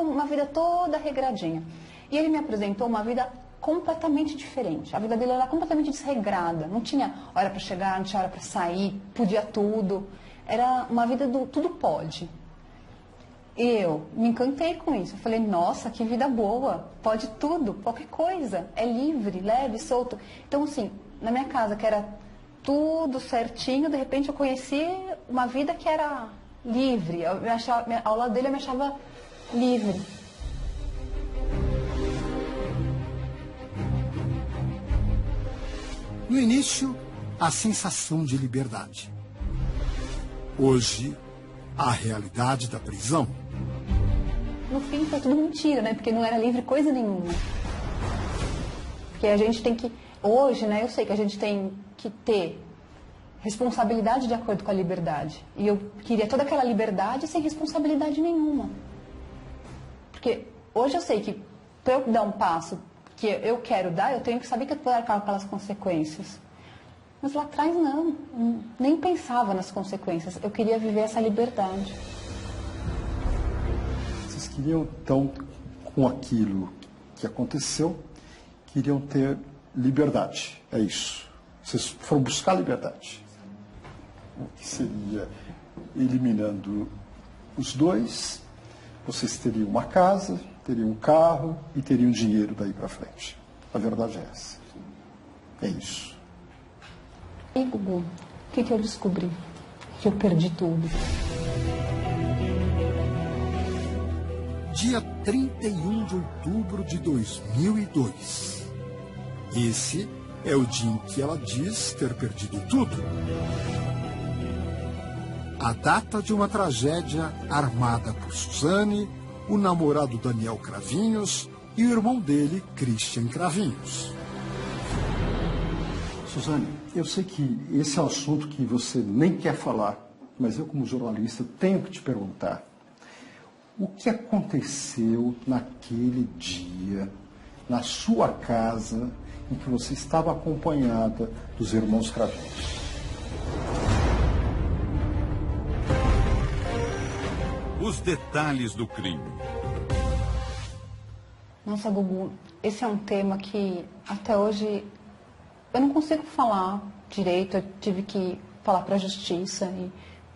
uma vida toda regradinha. E ele me apresentou uma vida completamente diferente. A vida dele era completamente desregrada. Não tinha hora para chegar, não tinha hora para sair, podia tudo. Era uma vida do tudo pode. E eu me encantei com isso. Eu falei, nossa, que vida boa. Pode tudo, qualquer coisa. É livre, leve, solto. Então, assim, na minha casa, que era tudo certinho, de repente eu conheci uma vida que era livre. Ao lado dele eu me achava livre. No início, a sensação de liberdade. Hoje, a realidade da prisão. No fim foi tudo mentira, né? Porque não era livre coisa nenhuma. Porque a gente tem que... Hoje, né, eu sei que a gente tem que ter responsabilidade de acordo com a liberdade. E eu queria toda aquela liberdade sem responsabilidade nenhuma. Porque hoje eu sei que para eu dar um passo que eu quero dar, eu tenho que saber que eu vou arcar com aquelas consequências. Mas lá atrás não, nem pensava nas consequências. Eu queria viver essa liberdade. Vocês queriam, então, com aquilo que aconteceu, queriam ter liberdade. É isso. Vocês foram buscar liberdade. O que seria, eliminando os dois, vocês teriam uma casa, teriam um carro e teriam dinheiro daí para frente. A verdade é essa. É isso. E, Gugu, o que eu descobri? Que eu perdi tudo. Dia 31 de outubro de 2002. Esse é o dia em que ela diz ter perdido tudo. A data de uma tragédia armada por Suzane, o namorado Daniel Cravinhos e o irmão dele, Christian Cravinhos. Suzane, eu sei que esse é um assunto que você nem quer falar, mas eu, como jornalista, tenho que te perguntar. O que aconteceu naquele dia, na sua casa, em que você estava acompanhada dos irmãos Cravinhos? Os detalhes do crime. Nossa, Gugu, esse é um tema que até hoje eu não consigo falar direito. Eu tive que falar para a justiça e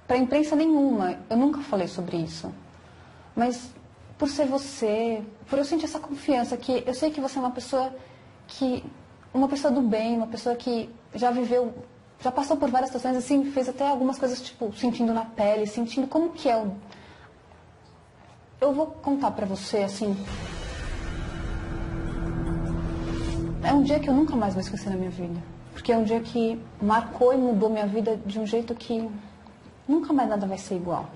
para a imprensa nenhuma. Eu nunca falei sobre isso. Mas por ser você, por eu sentir essa confiança, que eu sei que você é uma pessoa do bem, uma pessoa que já viveu, já passou por várias situações, assim, fez até algumas coisas, tipo, sentindo na pele, sentindo como que é. Eu vou contar pra você, assim, é um dia que eu nunca mais vou esquecer na minha vida. Porque é um dia que marcou e mudou minha vida de um jeito que nunca mais nada vai ser igual.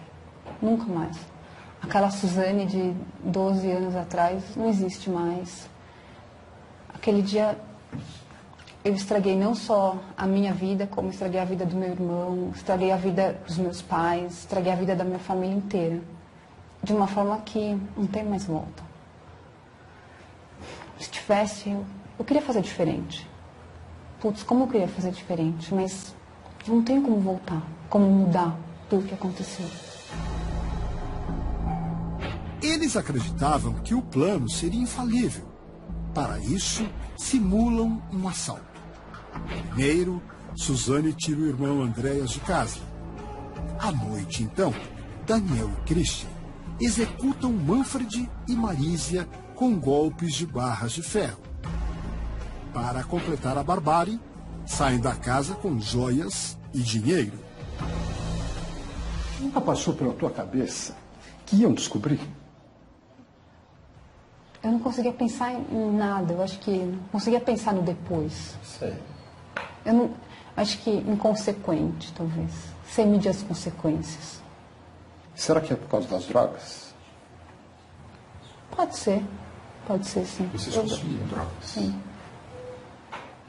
Nunca mais. Aquela Suzane de 12 anos atrás não existe mais. Aquele dia eu estraguei não só a minha vida, como estraguei a vida do meu irmão, estraguei a vida dos meus pais, estraguei a vida da minha família inteira. De uma forma que não tem mais volta. Se tivesse, eu queria fazer diferente. Putz, como eu queria fazer diferente, mas não tenho como voltar, como mudar tudo o que aconteceu. Eles acreditavam que o plano seria infalível. Para isso, simulam um assalto. Primeiro, Suzane tira o irmão Andréas de casa. À noite, então, Daniel e Christian executam Manfred e Marísia com golpes de barras de ferro. Para completar a barbárie, saem da casa com joias e dinheiro. Nunca passou pela tua cabeça que iam descobrir? Eu não conseguia pensar em nada, eu acho que não conseguia pensar no depois. Sei. Eu não, acho que inconsequente, talvez, sem medir as consequências. Será que é por causa das drogas? Pode ser sim. Vocês consumiam drogas? Sim.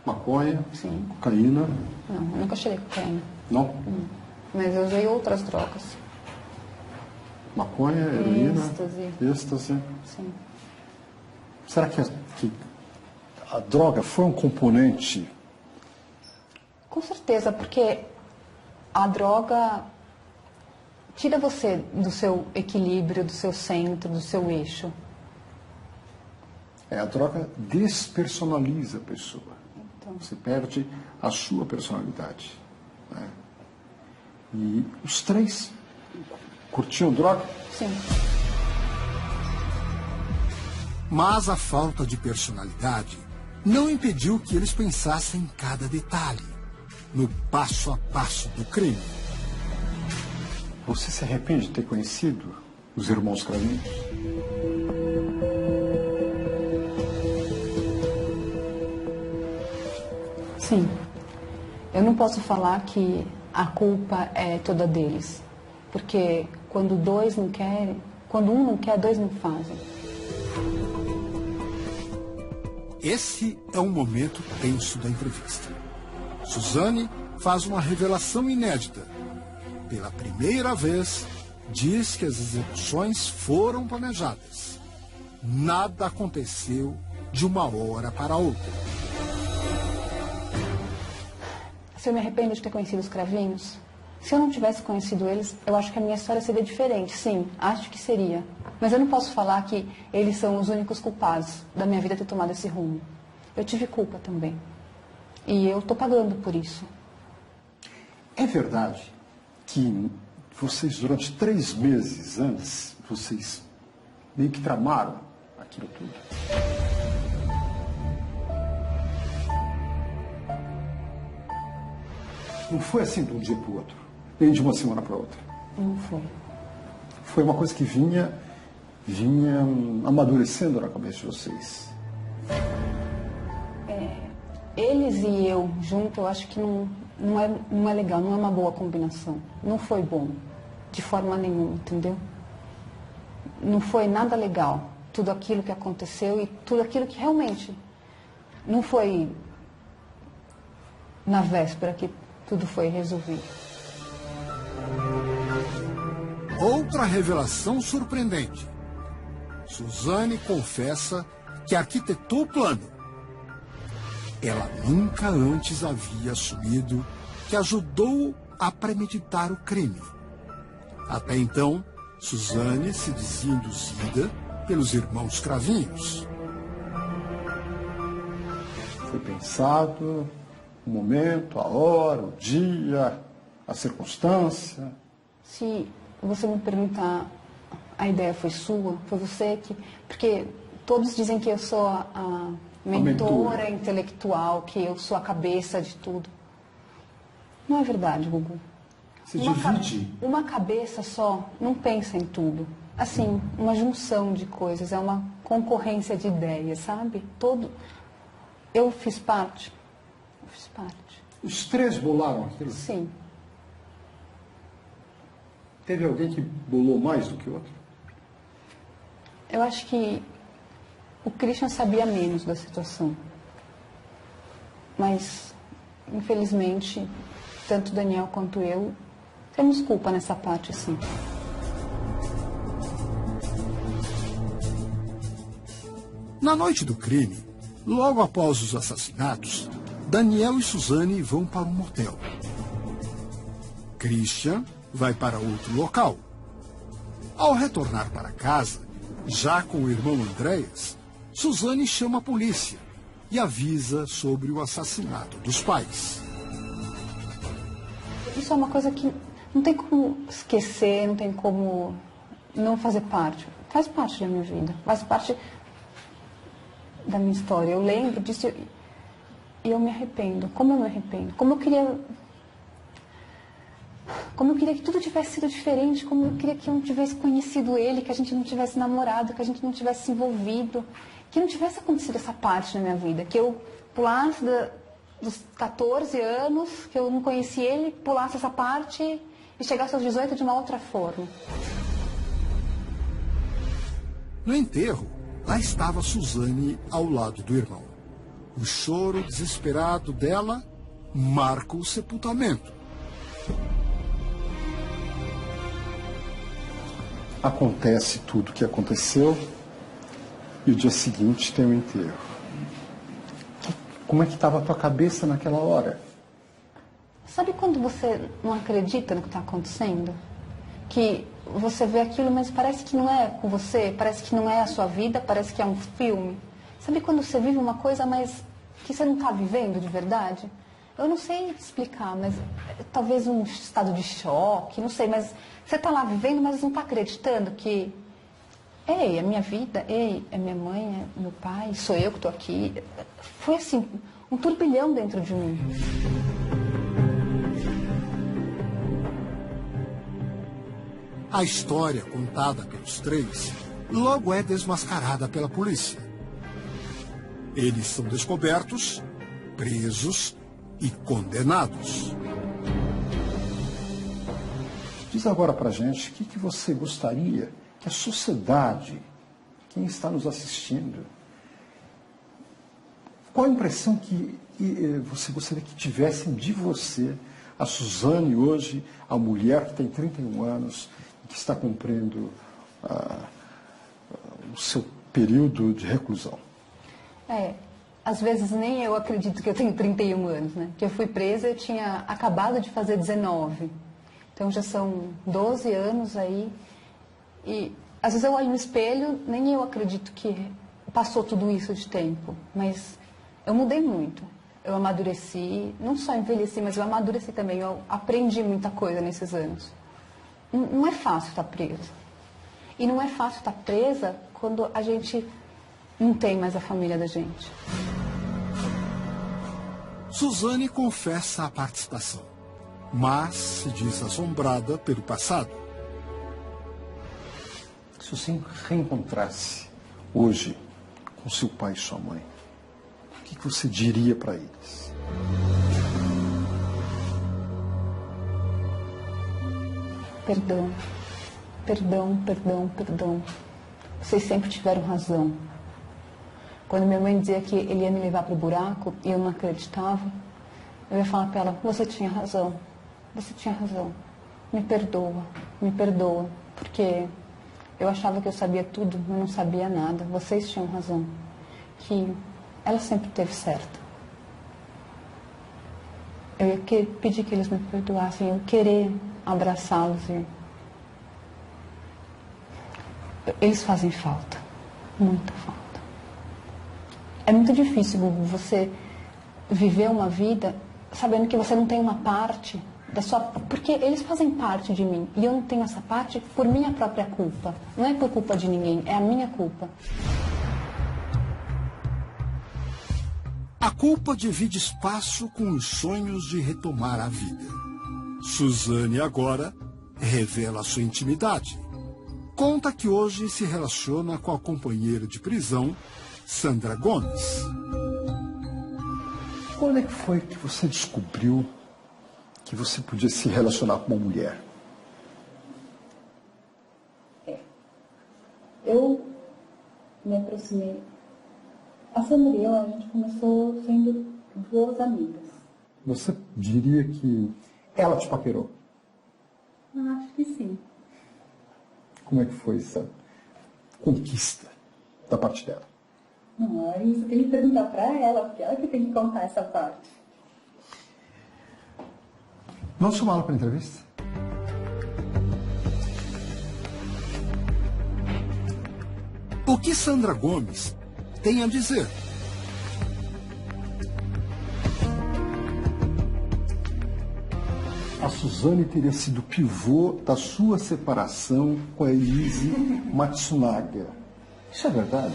Maconha? Sim. Cocaína? Não, eu nunca cheirei cocaína. Não? Mas eu usei outras drogas. Maconha, heroína? Êxtase. Êxtase. Sim. Será que a droga foi um componente? Com certeza, porque a droga tira você do seu equilíbrio, do seu centro, do seu eixo. A droga despersonaliza a pessoa. Então. Você perde a sua personalidade. Né? E os três curtiam droga? Sim. Mas a falta de personalidade não impediu que eles pensassem em cada detalhe, no passo a passo do crime. Você se arrepende de ter conhecido os irmãos Cravinhos? Sim. Eu não posso falar que a culpa é toda deles. Porque quando dois não querem, quando um não quer, dois não fazem. Esse é um momento tenso da entrevista. Suzane faz uma revelação inédita. Pela primeira vez, diz que as execuções foram planejadas. Nada aconteceu de uma hora para outra. Se eu me arrependo de ter conhecido os Cravinhos, se eu não tivesse conhecido eles, eu acho que a minha história seria diferente. Sim, acho que seria. Mas eu não posso falar que eles são os únicos culpados da minha vida ter tomado esse rumo. Eu tive culpa também. E eu estou pagando por isso. É verdade que vocês, durante 3 meses antes, vocês meio que tramaram aquilo tudo? Não foi assim de um dia para o outro, nem de uma semana para outra. Não foi. Foi uma coisa que vinha amadurecendo na cabeça de vocês. Eles e eu junto, eu acho que não é legal, não é uma boa combinação. Não foi bom, de forma nenhuma, entendeu? Não foi nada legal, tudo aquilo que aconteceu e tudo aquilo que realmente não foi na véspera que tudo foi resolvido. Outra revelação surpreendente. Suzane confessa que arquitetou o plano. Ela nunca antes havia assumido que ajudou a premeditar o crime. Até então, Suzane se dizia induzida pelos irmãos Cravinhos. Foi pensado o momento, a hora, o dia, a circunstância. Se você me perguntar, a ideia foi sua? Foi você que... Porque todos dizem que eu sou a mentora intelectual, que eu sou a cabeça de tudo. Não é verdade, Gugu. Se divide. Uma cabeça só não pensa em tudo. Assim, uma junção de coisas, é uma concorrência de ideias, sabe? Eu fiz parte. Eu fiz parte. Os três bolaram aquilo? Sim. Teve alguém que bolou mais do que o outro? Eu acho que o Christian sabia menos da situação. Mas, infelizmente, tanto o Daniel quanto eu temos culpa nessa parte, sim. Na noite do crime, logo após os assassinatos, Daniel e Suzane vão para um motel. Christian vai para outro local. Ao retornar para casa, já com o irmão Andréas, Suzane chama a polícia e avisa sobre o assassinato dos pais. Isso é uma coisa que não tem como esquecer, não tem como não fazer parte. Faz parte da minha vida, faz parte da minha história. Eu lembro disso e eu me arrependo. Como eu me arrependo? Como eu queria que tudo tivesse sido diferente, como eu queria que eu não tivesse conhecido ele, que a gente não tivesse namorado, que a gente não tivesse se envolvido, que não tivesse acontecido essa parte na minha vida, que eu pulasse dos 14 anos, que eu não conheci ele, pulasse essa parte e chegasse aos 18 de uma outra forma. No enterro, lá estava Suzane ao lado do irmão. O choro desesperado dela marca o sepultamento. Acontece tudo o que aconteceu e o dia seguinte tem o enterro. Como é que estava a tua cabeça naquela hora? Sabe quando você não acredita no que está acontecendo? Que você vê aquilo, mas parece que não é com você, parece que não é a sua vida, parece que é um filme. Sabe quando você vive uma coisa, mas que você não está vivendo de verdade? Eu não sei explicar, mas talvez um estado de choque, não sei, mas você está lá vivendo, mas não está acreditando que, ei, é minha vida, ei, é minha mãe, é meu pai, sou eu que estou aqui. Foi assim, um turbilhão dentro de mim. A história contada pelos três logo é desmascarada pela polícia. Eles são descobertos, presos e condenados. Diz agora pra gente o que você gostaria que a sociedade, quem está nos assistindo, qual a impressão que você gostaria que tivessem de você, a Suzane hoje, a mulher que tem 31 anos e que está cumprindo o seu período de reclusão? Às vezes nem eu acredito que eu tenho 31 anos, né? Que eu fui presa, eu tinha acabado de fazer 19. Então já são 12 anos aí. E às vezes eu olho no espelho, nem eu acredito que passou tudo isso de tempo. Mas eu mudei muito. Eu amadureci, não só envelheci, mas eu amadureci também. Eu aprendi muita coisa nesses anos. Não é fácil estar presa. E não é fácil estar presa quando a gente não tem mais a família da gente. Suzane confessa a participação, mas se diz assombrada pelo passado. Se você reencontrasse hoje com seu pai e sua mãe, o que você diria para eles? Perdão, perdão, perdão, perdão. Vocês sempre tiveram razão. Quando minha mãe dizia que ele ia me levar para o buraco e eu não acreditava, eu ia falar para ela, você tinha razão, me perdoa, porque eu achava que eu sabia tudo, mas não sabia nada, vocês tinham razão, que ela sempre esteve certa. Eu ia pedir que eles me perdoassem, eu querer abraçá-los e eles fazem falta, muita falta. É muito difícil, Gugu, você viver uma vida sabendo que você não tem uma parte da sua... Porque eles fazem parte de mim e eu não tenho essa parte por minha própria culpa. Não é por culpa de ninguém, é a minha culpa. A culpa divide espaço com os sonhos de retomar a vida. Suzane agora revela sua intimidade. Conta que hoje se relaciona com a companheira de prisão, Sandra Gomes. Quando é que foi que você descobriu que você podia se relacionar com uma mulher? Eu me aproximei. A Sandra e eu, a gente começou sendo duas amigas. Você diria que ela te paquerou? Acho que sim. Como é que foi essa conquista da parte dela? Não, isso tem que perguntar pra ela, porque ela que tem que contar essa parte. Vamos chamá-la para entrevista? O que Sandra Gomes tem a dizer? A Suzane teria sido pivô da sua separação com a Elise Matsunaga. Isso é verdade?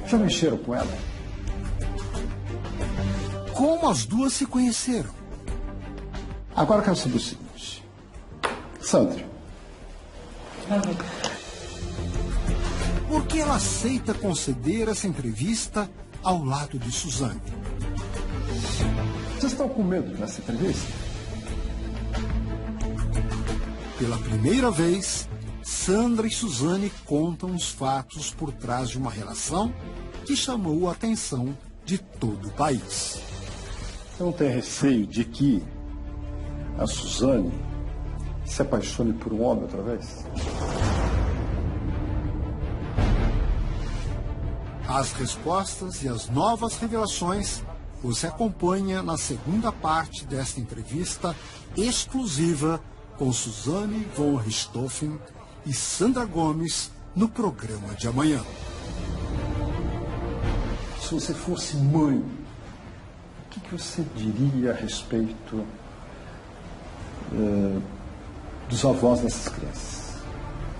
Já mexeram com ela? Como as duas se conheceram? Agora eu quero saber o seguinte. Sandra. Por que ela aceita conceder essa entrevista ao lado de Suzane? Vocês estão com medo dessa entrevista? Pela primeira vez, Sandra e Suzane contam os fatos por trás de uma relação que chamou a atenção de todo o país. Você não tem receio de que a Suzane se apaixone por um homem outra vez? As respostas e as novas revelações você acompanha na segunda parte desta entrevista exclusiva com Suzane von Richthofen e Sandra Gomes no programa de amanhã. se você fosse mãe, o que você diria a respeito dos avós dessas crianças?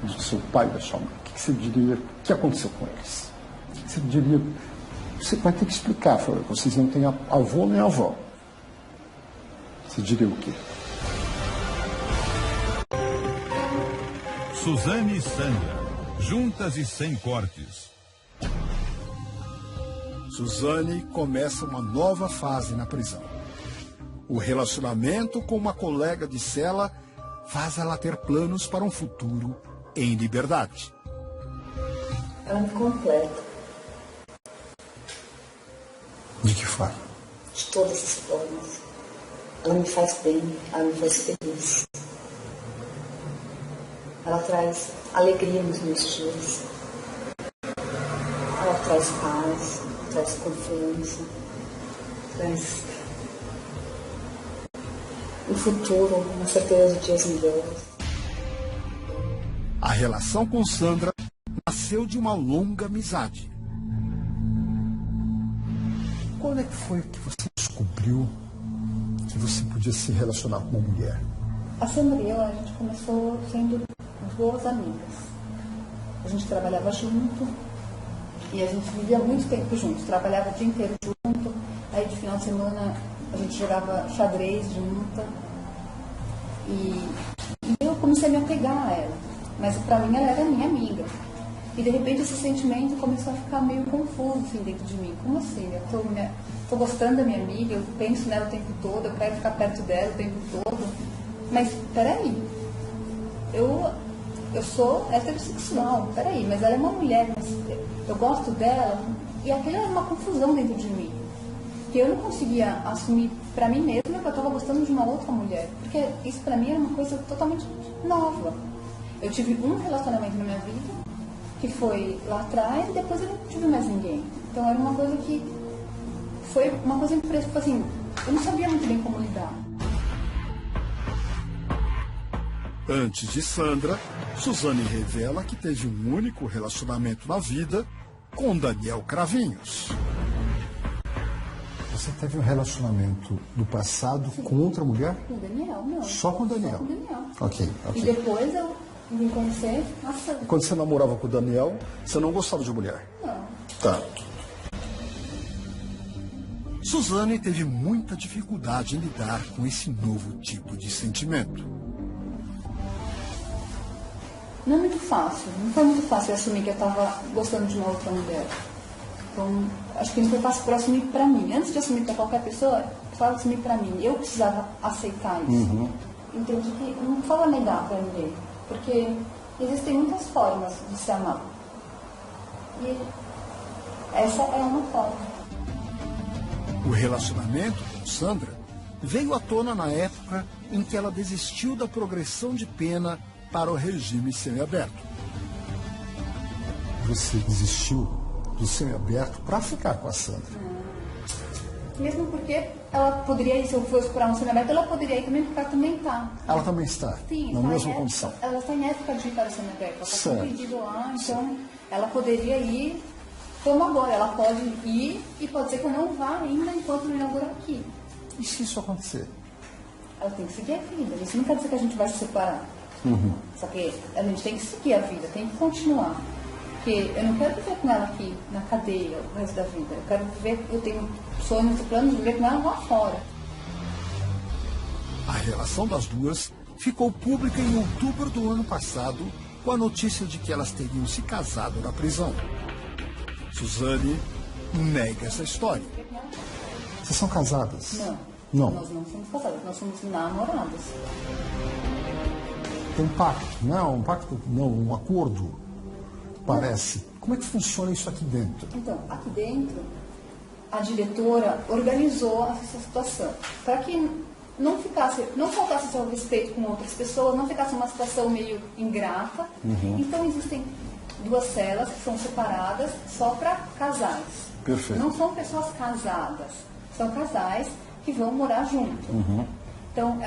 Do seu pai e da sua mãe? O que você diria? O que aconteceu com eles? O que você diria? Você vai ter que explicar, vocês não têm avô nem avó. Você diria o quê? Suzane e Sandra, juntas e sem cortes. Suzane começa uma nova fase na prisão. O relacionamento com uma colega de cela faz ela ter planos para um futuro em liberdade. Ela me completa. De que forma? De todas as formas. Ela me faz bem, ela me faz feliz. Ela traz alegria nos meus dias. Ela traz paz, traz confiança, traz o futuro, uma certeza de dias melhores. A relação com Sandra nasceu de uma longa amizade. Quando é que foi que você descobriu que você podia se relacionar com uma mulher? A Sandra e eu, a gente começou sendo boas amigas. A gente trabalhava junto e a gente vivia muito tempo juntos. Trabalhava o dia inteiro junto, aí de final de semana a gente jogava xadrez junta. E eu comecei a me apegar a ela. Mas pra mim ela era minha amiga. E de repente esse sentimento começou a ficar meio confuso assim, dentro de mim. Como assim? Eu tô gostando da minha amiga, eu penso nela o tempo todo, eu quero ficar perto dela o tempo todo. Mas peraí, eu sou heterossexual, peraí, mas ela é uma mulher, mas eu gosto dela. E aquilo era uma confusão dentro de mim. Que eu não conseguia assumir pra mim mesma que eu estava gostando de uma outra mulher. Porque isso pra mim era uma coisa totalmente nova. Eu tive um relacionamento na minha vida, que foi lá atrás, e depois eu não tive mais ninguém. Então era uma coisa que foi uma coisa impressionante, assim, eu não sabia muito bem como lidar. Antes de Sandra, Suzane revela que teve um único relacionamento na vida com Daniel Cravinhos. Você teve um relacionamento do passado com outra mulher? Com o Daniel, não. Só com o Daniel? Só com o Daniel. Ok. E depois eu vim conhecer a Sandra. Quando você namorava com o Daniel, você não gostava de mulher? Não. Tá. Suzane teve muita dificuldade em lidar com esse novo tipo de sentimento. Não é muito fácil. Não foi muito fácil eu assumir que eu estava gostando de uma outra mulher. Então, acho que não foi fácil para assumir para mim. Antes de assumir para qualquer pessoa, eu precisava assumir para mim. Eu precisava aceitar isso. Entendi que eu não precisava negar para ninguém. Porque existem muitas formas de se amar. E essa é uma forma. O relacionamento com Sandra veio à tona na época em que ela desistiu da progressão de pena para o regime semiaberto. Você desistiu do semiaberto para ficar com a Sandra? Mesmo porque ela poderia ir, se eu fosse para um semiaberto, ela poderia ir também, porque ela também está. Ela também está, Sim, na tá mesma em condição. Ela está em época de ir para o semiaberto. Ela está Certo. pedido lá, então ela poderia ir como agora. Ela pode ir e pode ser que eu não vá ainda enquanto não inaugurar aqui. E se isso acontecer? Ela tem que seguir a vida. Isso não quer dizer que a gente vai se separar. Só que a gente tem que seguir a vida, tem que continuar. Porque eu não quero viver com ela aqui na cadeia o resto da vida. Eu quero viver, eu tenho sonhos e planos de viver com ela lá fora. A relação das duas ficou pública em outubro do ano passado, com a notícia de que elas teriam se casado na prisão. Suzane nega essa história. Vocês são casadas? Não. Nós não somos casadas, nós somos namoradas. Tem um pacto, não é? Um pacto, não, um acordo, parece. Como é que funciona isso aqui dentro? Então, aqui dentro, a diretora organizou essa situação para que não faltasse seu respeito com outras pessoas, não ficasse uma situação meio ingrata. Então, existem 2 celas que são separadas só para casais. Perfeito. Não são pessoas casadas, são casais que vão morar junto. Então,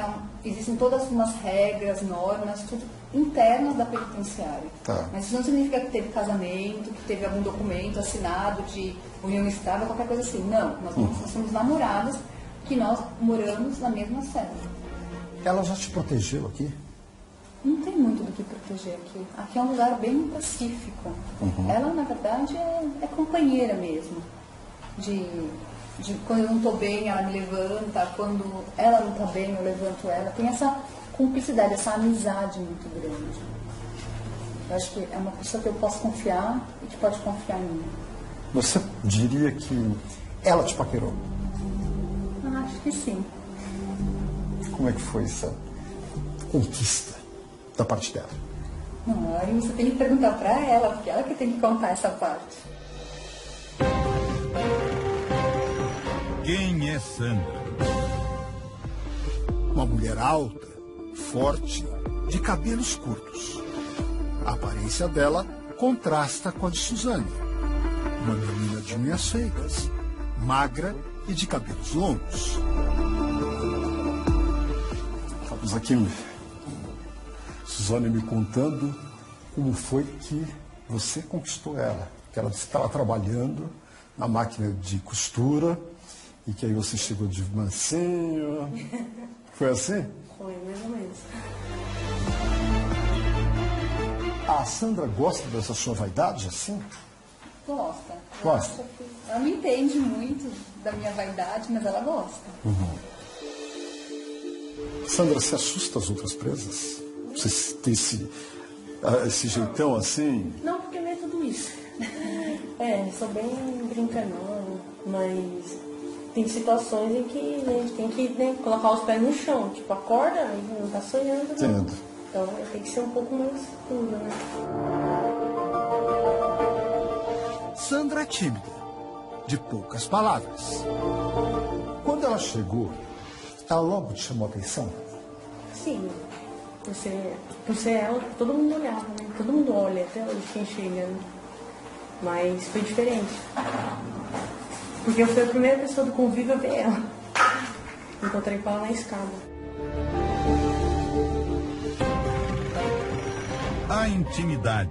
existem todas umas regras, normas, tudo internas da penitenciária. Tá. Mas isso não significa que teve casamento, que teve algum documento assinado de união estável, qualquer coisa assim. Não, nós somos namoradas, que nós moramos na mesma cela. Ela já te protegeu aqui? Não tem muito do que proteger aqui. Aqui é um lugar bem pacífico. Ela, na verdade, é companheira mesmo. De quando eu não estou bem, ela me levanta. Quando ela não está bem, eu levanto ela. Tem essa cumplicidade, essa amizade muito grande. Eu acho que é uma pessoa que eu posso confiar e que pode confiar em mim. Você diria que ela te paquerou? Acho que sim. Como é que foi essa conquista da parte dela? Não, aí você tem que perguntar para ela, porque ela que tem que contar essa parte. Quem é Sandra? Uma mulher alta, forte, de cabelos curtos. A aparência dela contrasta com a de Suzane. Uma menina de unhas feitas, magra e de cabelos longos. Estamos aqui, Suzane me contando como foi que você conquistou ela. Que ela disse que estava trabalhando na máquina de costura e que aí você chegou de mansinho. Foi assim? Foi, mais ou menos. A Sandra gosta dessa sua vaidade assim? Gosta. Gosta? Ela não entende muito da minha vaidade, mas ela gosta. Sandra, se assusta as outras presas? Você tem esse jeitão assim? Não, porque não é tudo isso. Sou bem brincalhona, mas tem situações em que a gente tem que colocar os pés no chão. Tipo, acorda e não tá sonhando. Não. Entendo. Então tem que ser um pouco mais dura, né? Sandra é tímida, de poucas palavras. Quando ela chegou, ela logo te chamou a atenção? Sim. Por ser ela, todo mundo olhava, né? Todo mundo olha, até hoje quem chega, né? Mas foi diferente. Porque eu fui a primeira pessoa do convívio a ver ela. Encontrei com ela na escada. A intimidade.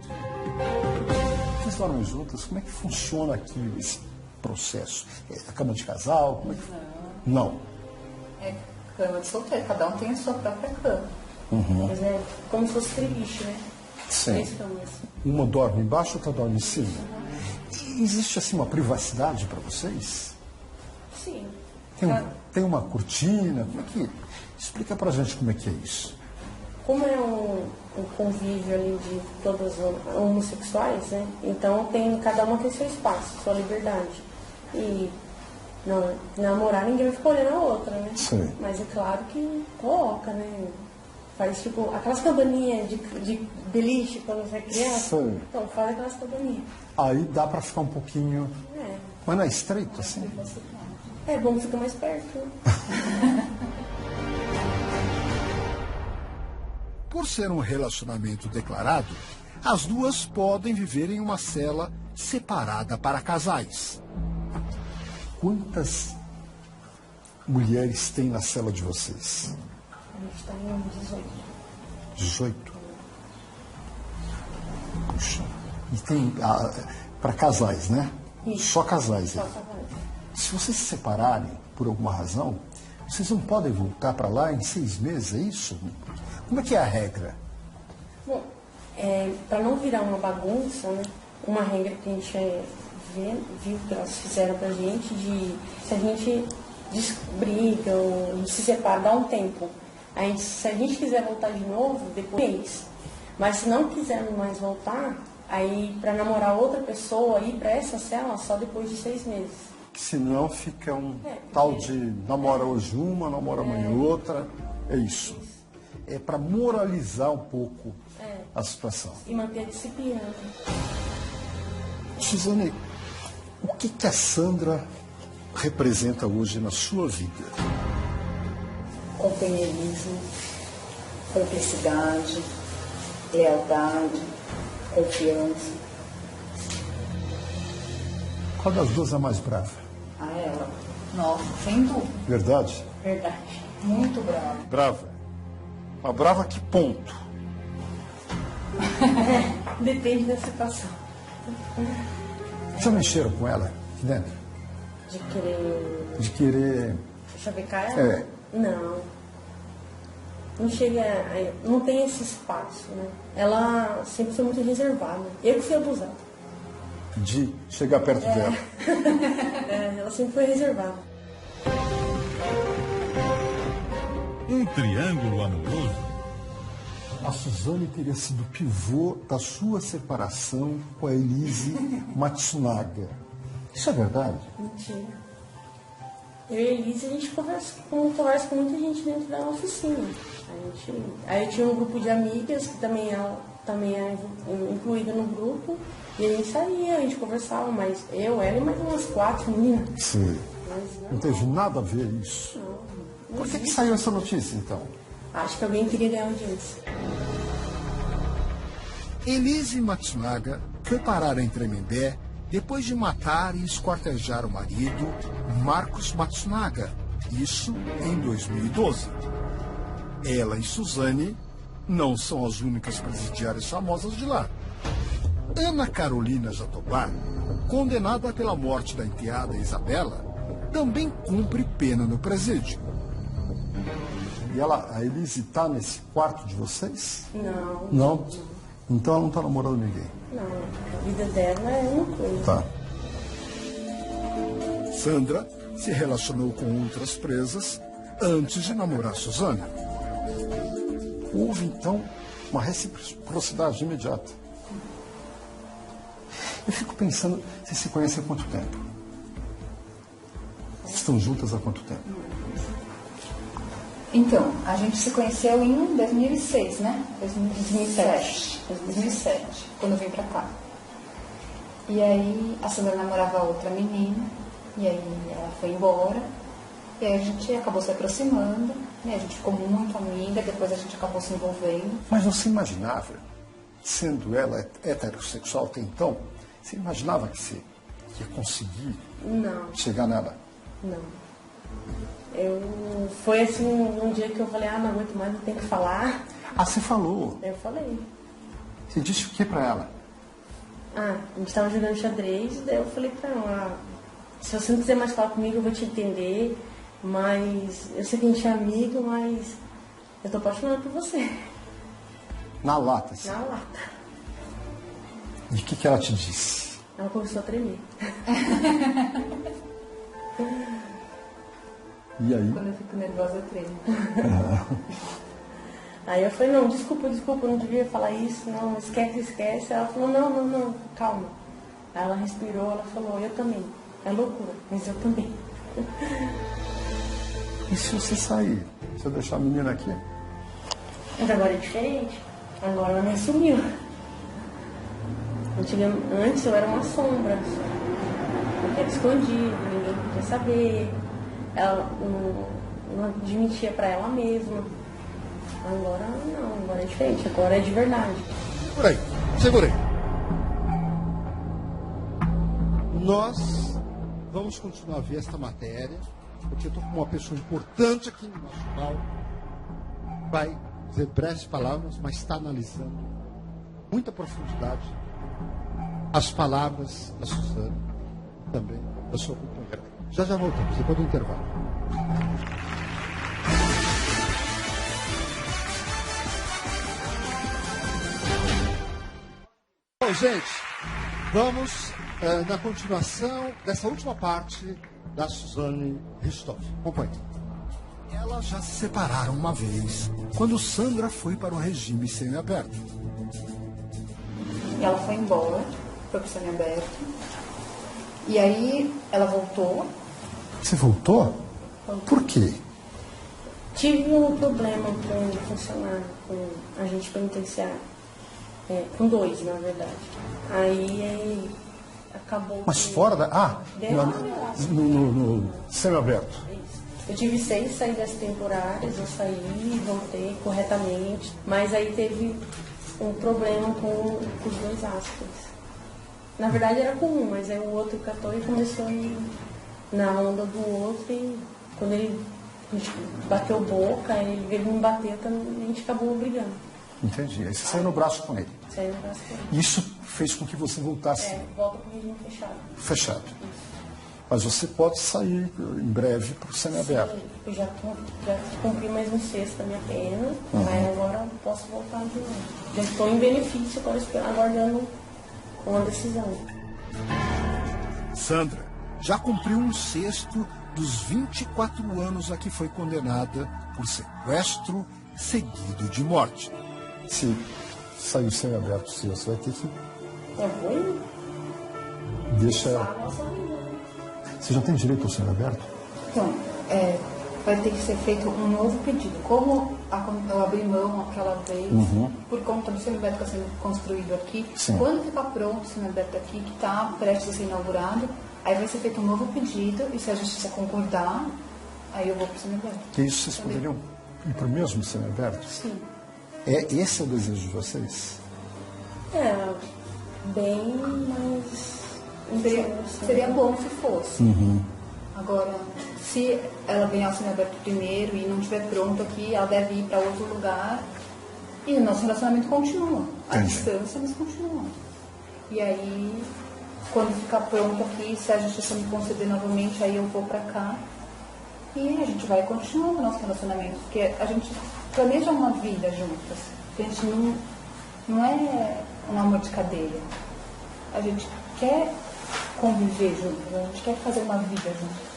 Vocês dormem juntas? Como é que funciona aqui esse processo? É a cama de casal? Como é que... Não. É cama de solteiro, cada um tem a sua própria cama. Mas é como se fosse treliche, né? Sim. Três camas. Uma dorme embaixo, outra dorme em cima. E existe assim uma privacidade para vocês? Sim. Tem uma cortina? Como é que... Explica pra gente como é que é isso. Como é um convívio ali de todas as homossexuais, né? Então cada uma tem seu espaço, sua liberdade. E não, namorar ninguém vai ficar olhando a outra, né? Sim. Mas é claro que coloca, né? Faz tipo aquelas cabaninhas de beliche quando você é criança. Sim. Então faz aquelas cabaninhas. Aí dá pra ficar um pouquinho... É. Mas não é estreito assim? É bom ficar mais perto. Né? Por ser um relacionamento declarado, as duas podem viver em uma cela separada para casais. Quantas mulheres tem na cela de vocês? A gente está em 18. 18? Puxa. E tem para casais, né? Isso. Só casais. Só aí. casais. Se vocês se separarem por alguma razão, vocês não podem voltar para lá em 6 meses, é isso? Como é que é a regra? Bom, para não virar uma bagunça, né? Uma regra que a gente viu que elas fizeram pra gente, de se a gente briga ou se separa, dá um tempo. Se a gente quiser voltar de novo, depois. Mas se não quisermos mais voltar, aí para namorar outra pessoa, ir para essa cela só depois de 6 meses. Senão fica tal de namora hoje uma, namora amanhã outra. É isso. É para moralizar um pouco a situação. E manter a disciplina. Suzane, o que a Sandra representa hoje na sua vida? Companheirismo, cumplicidade, lealdade, confiança. Qual das duas é a mais brava? Ela. Nossa, sem dúvida. Verdade? Verdade. Muito brava. Brava. Mas brava a que ponto? Depende da situação. Já mexeram com ela aqui dentro? De querer De querer... chavecar ela? É. Não. Não chega. Não tem esse espaço, né? Ela sempre foi muito reservada. Eu que fui abusada. De chegar perto dela. Ela sempre foi reservada. Um triângulo amoroso. A Suzane teria sido pivô da sua separação com a Elise Matsunaga. Isso é verdade? Mentira. Eu e a Elise, a gente conversa com muita gente dentro da oficina. Aí tinha um grupo de amigas, que também é incluída no grupo, e a gente saía, a gente conversava, mas ela e mais umas 4 meninas. Sim. Mas Não teve nada a ver isso. Por que saiu essa notícia, então? acho que alguém queria ganhar audiência. Elise Matsunaga foi parar em Tremembé depois de matar e esquartejar o marido, Marcos Matsunaga. Isso em 2012. Ela e Suzane não são as únicas presidiárias famosas de lá. Ana Carolina Jatobá, condenada pela morte da enteada Isabela, também cumpre pena no presídio. E a Elise está nesse quarto de vocês? Não. Não? Então ela não está namorando ninguém. Não, a vida dela é uma coisa. Tá. Sandra se relacionou com outras presas antes de namorar Suzane. Houve, então, uma reciprocidade imediata. Eu fico pensando, vocês se conhecem há quanto tempo? Estão juntas há quanto tempo? Então, a gente se conheceu em 2006, né? 2007, quando eu vim pra cá. E aí, a Sandra namorava outra menina, e aí ela foi embora, e aí a gente acabou se aproximando, né? A gente ficou muito amiga, depois a gente acabou se envolvendo. Mas você imaginava, sendo ela heterossexual até então, você imaginava que você ia conseguir Não, chegar nela? não. Foi assim, um dia que eu falei, não aguento mais, eu tenho que falar. Ah, você falou. Aí eu falei. Você disse o que pra ela? A gente tava jogando xadrez, daí eu falei pra ela, se você não quiser mais falar comigo, eu vou te entender, mas eu sei que a gente é amigo, mas eu tô apaixonada por você. Na lata, assim. Na lata. E o que ela te disse? Ela começou a tremer. E aí? Quando eu fico nervosa, eu tremo. Aí eu falei, não, desculpa, eu não devia falar isso, não, esquece. Ela falou, não, calma. Aí ela respirou, ela falou, eu também. É loucura, mas eu também. E se você sair? Se eu deixar a menina aqui? Mas agora é diferente. Agora ela me assumiu. Antes eu era uma sombra. Eu era escondido, ninguém podia saber. Ela não admitia pra ela mesma. Agora não, agora é diferente, agora é de verdade. Por aí, segurei. Nós vamos continuar a ver esta matéria, porque eu estou com uma pessoa importante aqui no nosso palco. Vai dizer breves palavras, mas está analisando com muita profundidade as palavras da Suzane, também da sua companheira. Já voltamos, depois do intervalo. Bom, gente, vamos na continuação dessa última parte da Suzane Richthofen. Acompanhe. Elas já se separaram uma vez, quando Sandra foi para o regime semiaberto. Ela foi embora, foi pro semiaberto. E aí ela voltou. Você voltou? Por quê? Tive um problema com um funcionário, com agente penitenciário. Com 2, na verdade. Aí acabou. Mas que- fora da... no semiaberto. Isso. Eu tive 6 saídas temporárias, eu saí, voltei corretamente, mas aí teve um problema com os 2 áspides. Na verdade era com um, mas aí o outro catou e começou a ir na onda do outro e quando a gente bateu boca, ele veio me bater, a gente acabou brigando. Entendi. Aí você saiu no braço com ele. Saiu no braço com ele. Isso fez com que você voltasse Volta com o regime fechado. fechado. Mas você pode sair em breve para o semiaberto. Eu já cumpri mais um sexto da minha pena, mas agora eu posso voltar de novo. Já estou em benefício, aguardando uma decisão. Sandra já cumpriu um sexto dos 24 anos a que foi condenada por sequestro seguido de morte. Se sair o semiaberto seu, você vai ter que É ruim? deixar. A nossa vida. Você já tem direito ao semiaberto? Então, vai ter que ser feito um novo pedido. Como eu abri mão aquela vez, por conta do semiaberto que está sendo construído aqui, Sim. quando ficar pronto o semiaberto aqui, que está prestes a ser inaugurado, aí vai ser feito um novo pedido, e se a justiça concordar, aí eu vou para o semiaberto. Que isso vocês poderiam ir para o mesmo semiaberto? Sim. Esse é o desejo de vocês? Bem, mas... Seria bom se fosse. Agora, se ela ganhar o semiaberto primeiro e não estiver pronto aqui, ela deve ir para outro lugar e o nosso relacionamento continua. A Entendi. distância, mas continua. E aí, quando ficar pronto aqui, se a justiça me conceder novamente, aí eu vou para cá e a gente vai continuar o nosso relacionamento. Porque a gente planeja uma vida juntas. A gente não é um amor de cadeia. A gente quer conviver juntos, a gente quer fazer uma vida juntos.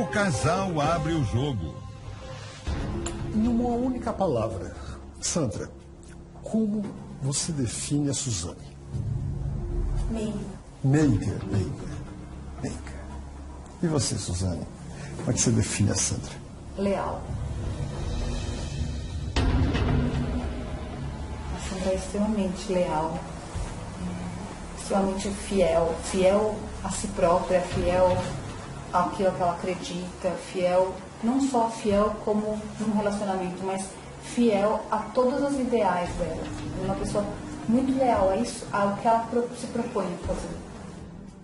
O casal abre o jogo. Em uma única palavra, Sandra, como você define a Suzane? Meiga. E você, Suzane? Como é que você define a Sandra? Leal. A Sandra é extremamente leal, extremamente fiel. Fiel a si própria, fiel àquilo que ela acredita, fiel, não só fiel como num relacionamento, mas fiel a todos os ideais dela. É uma pessoa muito leal a isso, ao que ela se propõe a fazer.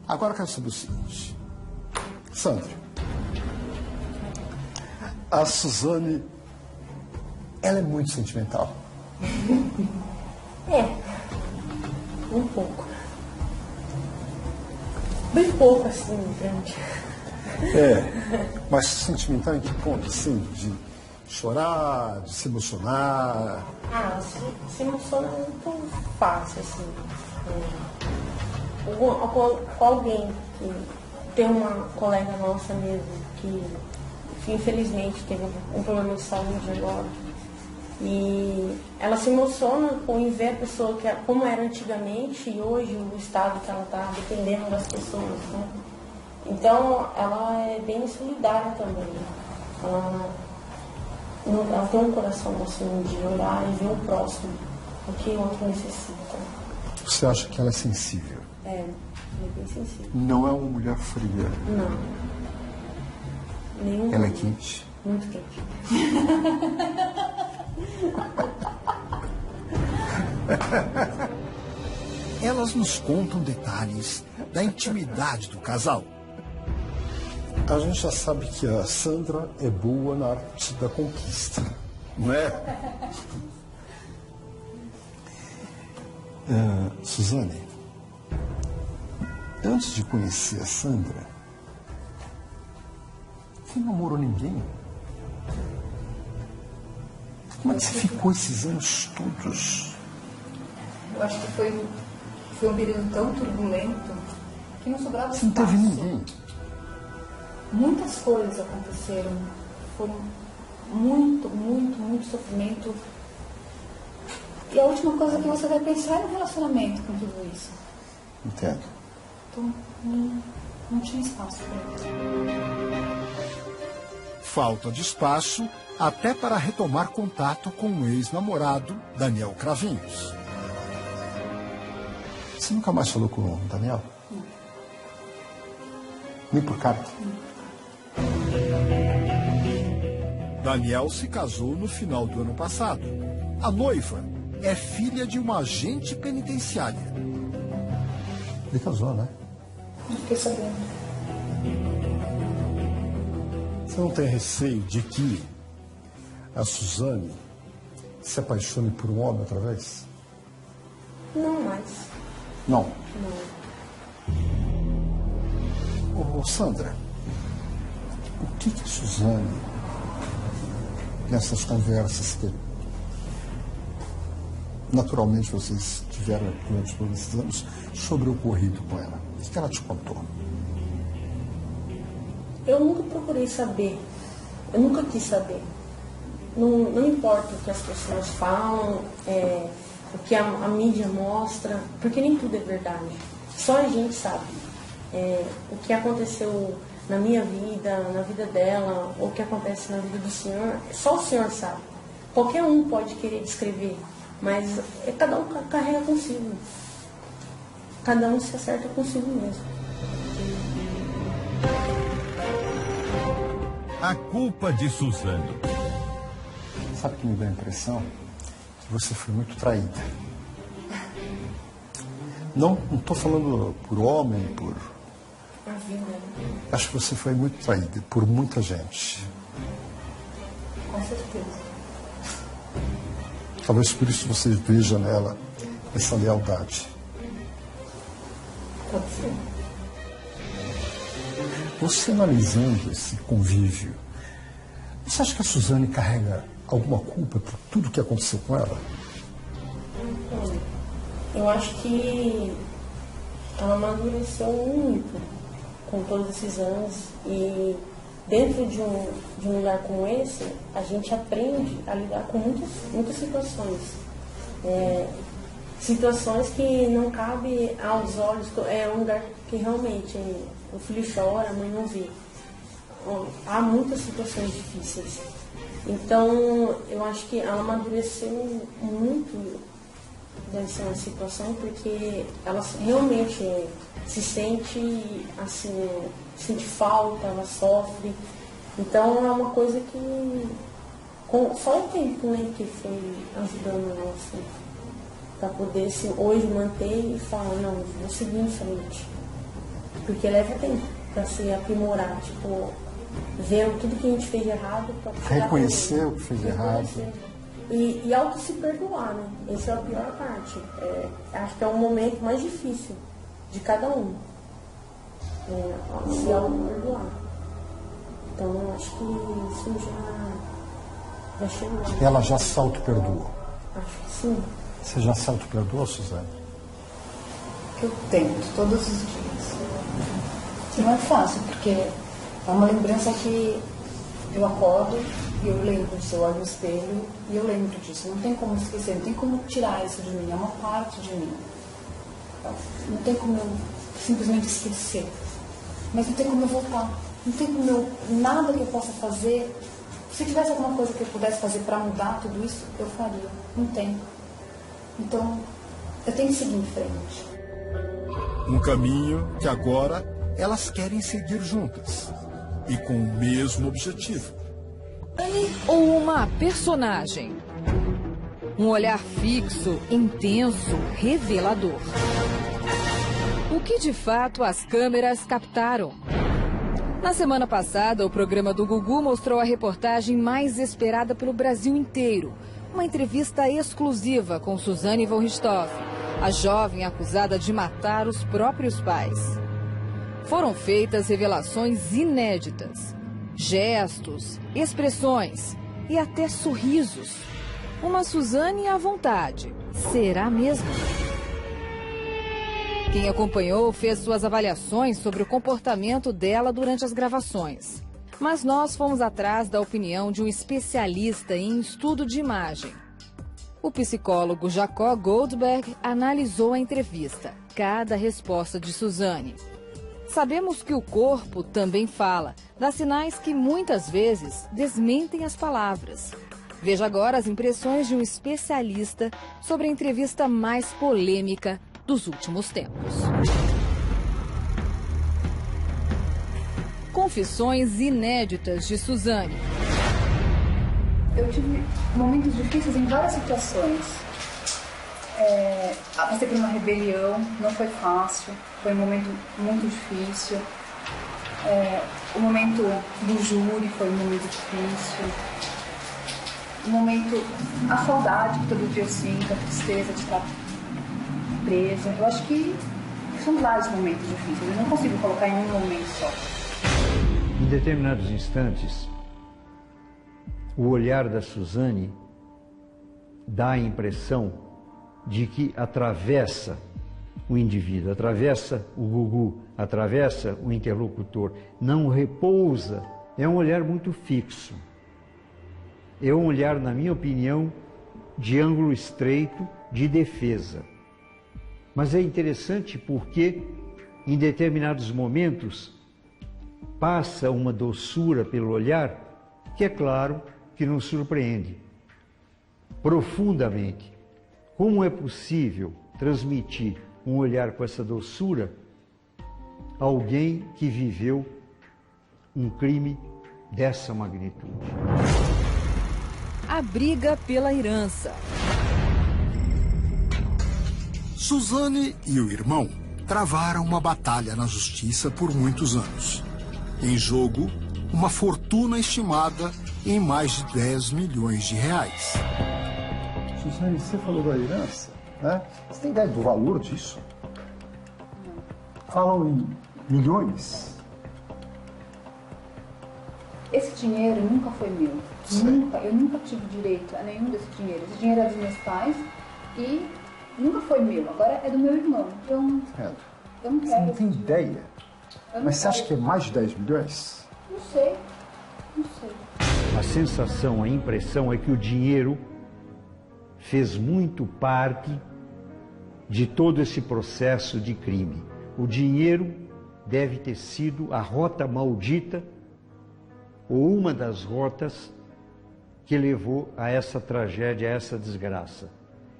Agora eu quero saber o seguinte. Sandra, a Suzane, ela é muito sentimental. Um pouco. Bem pouco, assim, grande. Mas sentimental em que ponto? Assim, de chorar, de se emocionar? Se emociona muito fácil, assim. Com alguém que tem uma colega nossa mesmo que infelizmente teve um problema de saúde agora. E ela se emociona em ver a pessoa como era antigamente e hoje o estado que ela está, dependendo das pessoas, né? Então, ela é bem solidária também. Ela tem um coração assim de olhar e ver o próximo, o que o outro necessita. Você acha que ela é sensível? Ela é bem sensível. Não é uma mulher fria. Não. Nenhum. Ela é quente. Muito quente. Elas nos contam detalhes da intimidade do casal. A gente já sabe que a Sandra é boa na arte da conquista, não é? Suzane, antes de conhecer a Sandra, você não namorou ninguém? Como é que você ficou esses anos todos? Eu acho que foi um período tão turbulento que não sobrava Você não espaço. teve ninguém? Muitas coisas aconteceram. Foram muito sofrimento. E a última coisa que você vai pensar é no relacionamento com tudo isso. Entendo. Então, não tinha espaço para isso. Falta de espaço até para retomar contato com o ex-namorado, Daniel Cravinhos. Você nunca mais falou com o Daniel? Nem por carta? Daniel se casou no final do ano passado. A noiva é filha de uma agente penitenciária. Ele casou, né? Não fiquei sabendo. Você não tem receio de que a Suzane se apaixone por um homem outra vez? Não mais. Não. Não. Ô, Sandra, o que a Suzane, nessas conversas que naturalmente vocês tiveram durante todos esses anos, sobre o ocorrido com ela, o que ela te contou? Eu nunca procurei saber. Eu nunca quis saber. Não importa o que as pessoas falam, o que a mídia mostra, porque nem tudo é verdade. Só a gente sabe. O que aconteceu na minha vida, na vida dela, ou o que acontece na vida do senhor, só o senhor sabe. Qualquer um pode querer descrever, mas cada um carrega consigo. Cada um se acerta consigo mesmo. A culpa de Suzane. Sabe o que me dá a impressão? Que você foi muito traída. Não estou falando por homem, por... A vida. Acho que você foi muito traída por muita gente. Com certeza. Talvez por isso você veja nela essa lealdade. Pode ser. Você analisando esse convívio, você acha que a Suzane carrega alguma culpa por tudo que aconteceu com ela? Eu acho que ela amadureceu muito com todos esses anos e dentro de um lugar como esse, a gente aprende a lidar com muitas situações. Situações que não cabem aos olhos, é um lugar que realmente o filho chora, a mãe não vê. Há muitas situações difíceis. Então, eu acho que ela amadureceu muito dessa situação, porque ela realmente se sente assim, sente falta, ela sofre. Então, é uma coisa que só o tempo, né, que foi ajudando ela assim, para poder hoje manter e falar, não, vou seguir em frente. Porque leva tempo para se aprimorar, tipo, ver tudo que a gente fez de errado. Reconhecer o que fez de errado. E auto se perdoar, né? Essa é a pior parte. Acho que é o momento mais difícil de cada um. Se auto perdoar. Então, acho que isso já chegou. Ela já se auto-perdoou? Acho que sim. Você já se auto-perdoou, Suzane? Eu tento, todos os dias. Não é fácil, porque é uma lembrança que eu acordo e eu lembro disso, eu olho no espelho e eu lembro disso. Não tem como esquecer, não tem como tirar isso de mim, é uma parte de mim. Não tem como eu simplesmente esquecer. Mas não tem como eu voltar. Não tem como eu, nada que eu possa fazer. Se tivesse alguma coisa que eu pudesse fazer para mudar tudo isso, eu faria. Não tem. Então, eu tenho que seguir em frente. Um caminho que agora elas querem seguir juntas e com o mesmo objetivo. Ou uma personagem. Um olhar fixo, intenso, revelador. O que de fato as câmeras captaram? Na semana passada, o programa do Gugu mostrou a reportagem mais esperada pelo Brasil inteiro. Uma entrevista exclusiva com Suzane von Richthofen, a jovem acusada de matar os próprios pais. Foram feitas revelações inéditas. Gestos, expressões e até sorrisos. Uma Suzane à vontade. Será mesmo? Quem acompanhou fez suas avaliações sobre o comportamento dela durante as gravações. Mas nós fomos atrás da opinião de um especialista em estudo de imagem. O psicólogo Jacó Goldberg analisou a entrevista, cada resposta de Suzane. Sabemos que o corpo também fala, dá sinais que muitas vezes desmentem as palavras. Veja agora as impressões de um especialista sobre a entrevista mais polêmica dos últimos tempos. Confissões inéditas de Suzane. Eu tive momentos difíceis em várias situações. Passei por uma rebelião, não foi fácil, foi um momento muito difícil. O momento do júri foi um momento difícil. o momento, a saudade que todo dia eu sinto, a tristeza de estar presa. Eu acho que são vários momentos difíceis, eu não consigo colocar em um momento só. Em determinados instantes, o olhar da Suzane dá a impressão de que atravessa o indivíduo, atravessa o Gugu, atravessa o interlocutor, não repousa, é um olhar muito fixo. É um olhar, na minha opinião, de ângulo estreito, de defesa. Mas é interessante porque, em determinados momentos, passa uma doçura pelo olhar, que é claro que nos surpreende profundamente. Como é possível transmitir um olhar com essa doçura a alguém que viveu um crime dessa magnitude? A briga pela herança. Suzane e o irmão travaram uma batalha na justiça por muitos anos. Em jogo, uma fortuna estimada em mais de 10 milhões de reais. Suzane, você falou da herança, né? Você tem ideia do valor disso? Falam em milhões. Esse dinheiro nunca foi meu. Eu nunca tive direito a nenhum desse dinheiro. Esse dinheiro é dos meus pais e nunca foi meu. Agora é do meu irmão. Então, eu não quero. Você não tem ideia? Mas você quero. acha que é mais de 10 milhões? Não sei. Não sei. A sensação, a impressão é que o dinheiro fez muito parte de todo esse processo de crime. O dinheiro deve ter sido a rota maldita ou uma das rotas que levou a essa tragédia, a essa desgraça.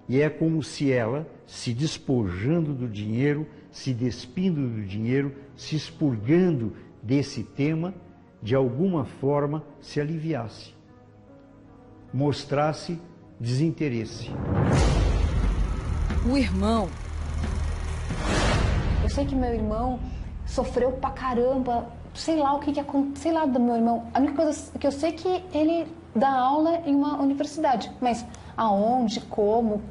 E é como se ela, se despojando do dinheiro, se despindo do dinheiro, se expurgando desse tema, de alguma forma se aliviasse, mostrasse desinteresse. O irmão. Eu sei que meu irmão sofreu pra caramba, sei lá o que aconteceu, sei lá do meu irmão. A única coisa que eu sei é que ele dá aula em uma universidade, mas aonde, como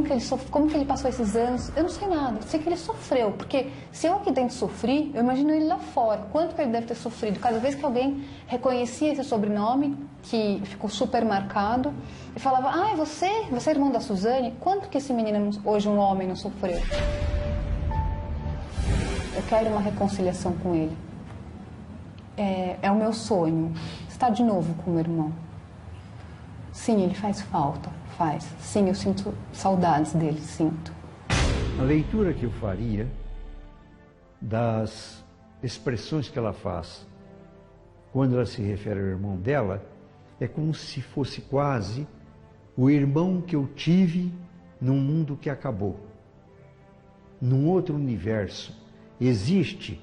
que ele passou esses anos, eu não sei nada. Eu sei que ele sofreu, porque se eu aqui dentro sofri, eu imagino ele lá fora. Quanto que ele deve ter sofrido? Cada vez que alguém reconhecia esse sobrenome, que ficou super marcado, e falava, você é irmão da Suzane? Quanto que esse menino, hoje um homem, não sofreu? Eu quero uma reconciliação com ele. É o meu sonho, estar de novo com o meu irmão. Sim, ele faz falta, faz. Sim, eu sinto saudades dele, sinto. A leitura que eu faria das expressões que ela faz quando ela se refere ao irmão dela é como se fosse quase o irmão que eu tive num mundo que acabou. Num outro universo existe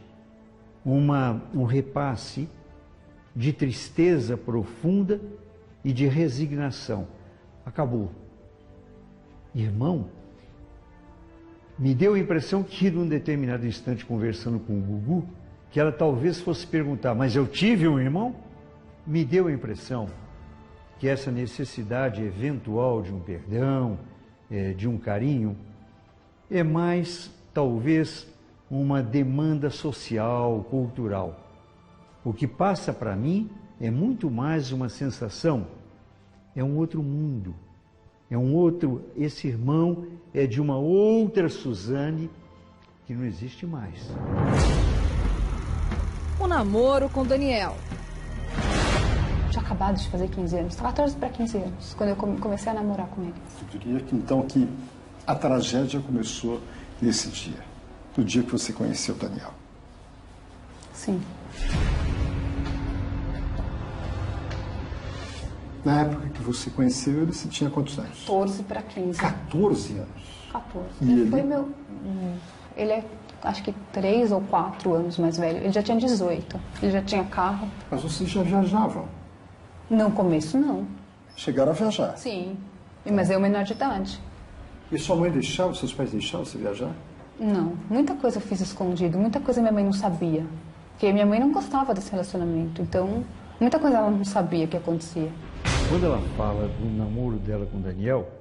um repasse de tristeza profunda e de resignação. Acabou. Irmão, me deu a impressão que, num determinado instante, conversando com o Gugu, que ela talvez fosse perguntar, mas eu tive um irmão? Me deu a impressão que essa necessidade eventual de um perdão, de um carinho, é mais, talvez, uma demanda social, cultural. O que passa para mim é muito mais uma sensação, é um outro mundo, esse irmão é de uma outra Suzane que não existe mais. O namoro com Daniel. Tinha acabado de fazer 15 anos, 14 para 15 anos, quando eu comecei a namorar com ele. Eu diria que então que a tragédia começou nesse dia, no dia que você conheceu o Daniel. Sim. Na época que você conheceu ele, você tinha quantos anos? 14 para 15. 14 anos? 14. E ele foi meu... Ele é, acho que 3 ou 4 anos mais velho. Ele já tinha 18. Ele já tinha carro. Mas vocês já viajavam? No começo, não. Chegaram a viajar? Sim. Mas eu menor de idade. E sua mãe deixava, seus pais deixavam você viajar? Não. Muita coisa eu fiz escondido. Muita coisa minha mãe não sabia. Porque minha mãe não gostava desse relacionamento. Então, muita coisa ela não sabia que acontecia. Quando ela fala do namoro dela com Daniel,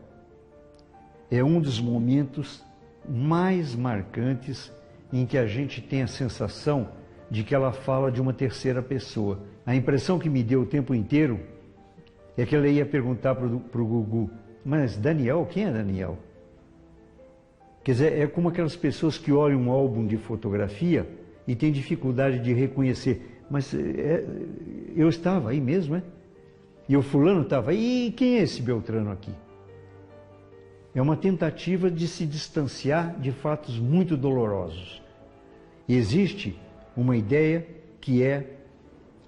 é um dos momentos mais marcantes em que a gente tem a sensação de que ela fala de uma terceira pessoa. A impressão que me deu o tempo inteiro é que ela ia perguntar para o Gugu, mas Daniel, quem é Daniel? Quer dizer, é como aquelas pessoas que olham um álbum de fotografia e têm dificuldade de reconhecer. Mas eu estava aí mesmo, é? E o fulano estava aí, e quem é esse Beltrano aqui? É uma tentativa de se distanciar de fatos muito dolorosos. E existe uma ideia que é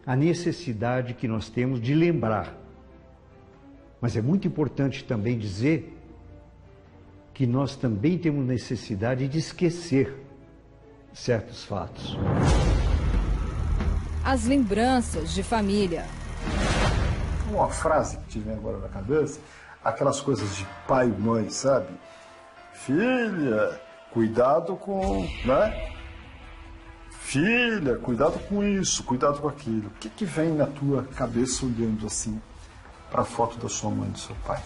a necessidade que nós temos de lembrar. Mas é muito importante também dizer que nós também temos necessidade de esquecer certos fatos. As lembranças de família. Uma frase que tive agora na cabeça, aquelas coisas de pai e mãe, sabe? Filha, cuidado com, né? Filha, cuidado com isso, cuidado com aquilo. O que vem na tua cabeça olhando assim para a foto da sua mãe e do seu pai?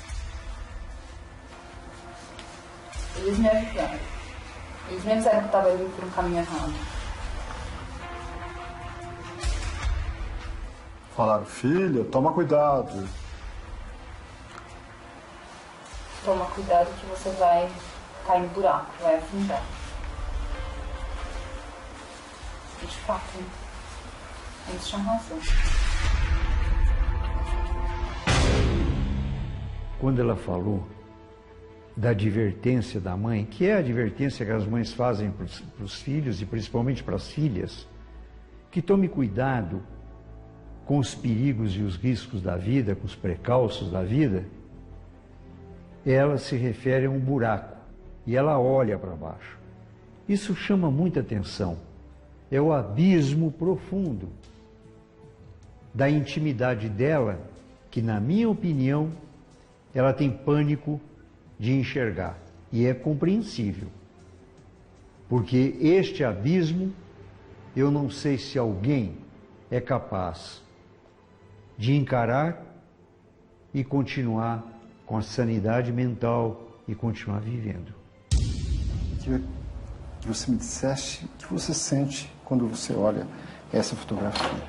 Eles me ajudaram. Eles me avisaram que eu estava indo por um caminho errado. Falaram, filha, toma cuidado. Toma cuidado que você vai cair no buraco, vai afundar. E de fato, eles tinham razão. Quando ela falou da advertência da mãe, que é a advertência que as mães fazem para os filhos e principalmente para as filhas, que tome cuidado com os perigos e os riscos da vida, com os precalços da vida, ela se refere a um buraco e ela olha para baixo. Isso chama muita atenção. É o abismo profundo da intimidade dela, que, na minha opinião, ela tem pânico de enxergar. E é compreensível. Porque este abismo, eu não sei se alguém é capaz de encarar e continuar com a sanidade mental e continuar vivendo. Que você me dissesse o que você sente quando você olha essa fotografia.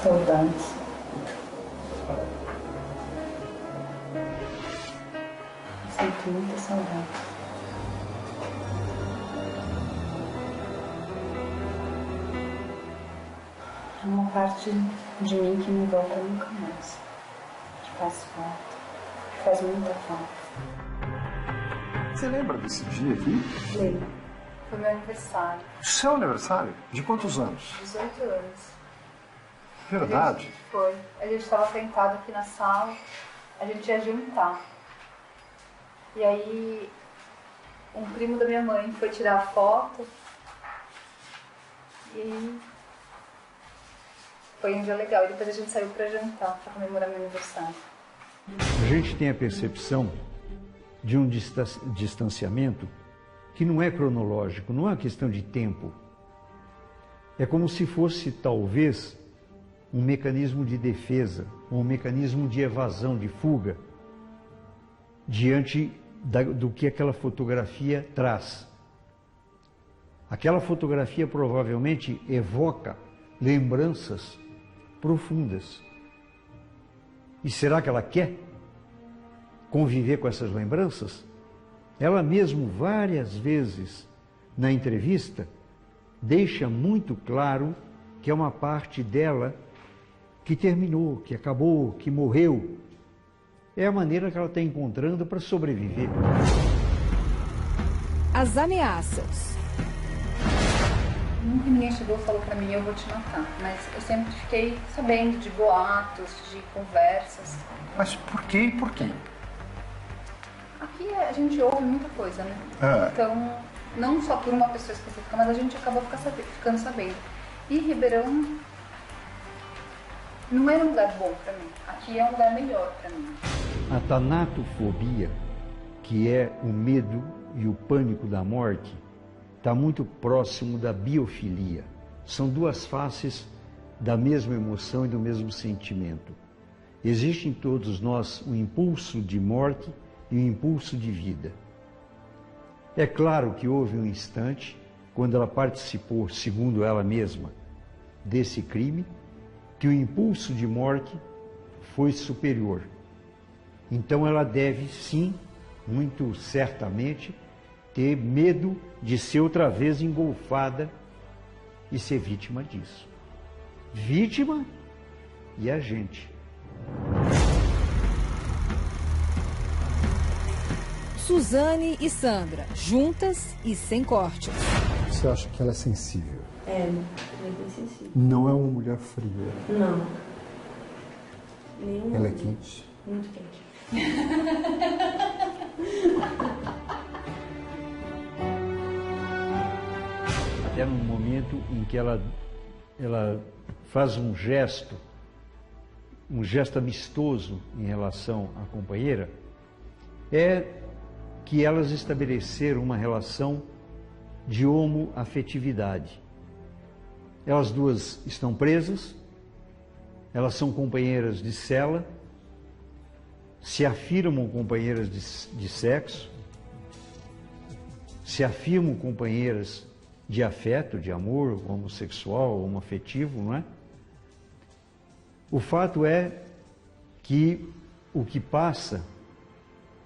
Saudades. Eu sinto muita saudade. É uma parte de mim que não volta nunca mais. Que faz falta. Que faz muita falta. Você lembra desse dia aqui? Lembro. Foi meu aniversário. Seu aniversário? De quantos anos? 18 anos. Verdade? Foi. A gente estava sentado aqui na sala, a gente ia jantar. E aí, um primo da minha mãe foi tirar a foto. E foi um dia legal. E depois a gente saiu para jantar, para comemorar meu aniversário. A gente tem a percepção de um distanciamento que não é cronológico, não é uma questão de tempo. É como se fosse, talvez, um mecanismo de defesa, um mecanismo de evasão, de fuga, diante do que aquela fotografia traz. Aquela fotografia provavelmente evoca lembranças profundas. E será que ela quer conviver com essas lembranças? Ela mesmo, várias vezes na entrevista, deixa muito claro que é uma parte dela que terminou, que acabou, que morreu. É a maneira que ela está encontrando para sobreviver. As ameaças. Nunca ninguém chegou e falou pra mim, eu vou te matar. Mas eu sempre fiquei sabendo de boatos, de conversas. Mas por quê e por quem? Aqui a gente ouve muita coisa, né? É. Então, não só por uma pessoa específica, mas a gente acabou ficando sabendo. E Ribeirão não era um lugar bom pra mim. Aqui é um lugar melhor pra mim. A tanatofobia, que é o medo e o pânico da morte, está muito próximo da biofilia. São duas faces da mesma emoção e do mesmo sentimento. Existe em todos nós um impulso de morte e um impulso de vida. É claro que houve um instante, quando ela participou, segundo ela mesma, desse crime, que o impulso de morte foi superior. Então ela deve, sim, muito certamente, ter medo de ser outra vez engolfada e ser vítima disso. Vítima e agente. Suzane e Sandra, juntas e sem cortes. Você acha que ela é sensível? É bem sensível. Não é uma mulher fria. Não. Nenhuma. Ela é quente? Muito quente. Até no momento em que ela faz um gesto amistoso em relação à companheira, é que elas estabeleceram uma relação de homoafetividade. Elas duas estão presas, elas são companheiras de cela, se afirmam companheiras de sexo, se afirmam companheiras de afeto, de amor homossexual, homoafetivo, não é? O fato é que o que passa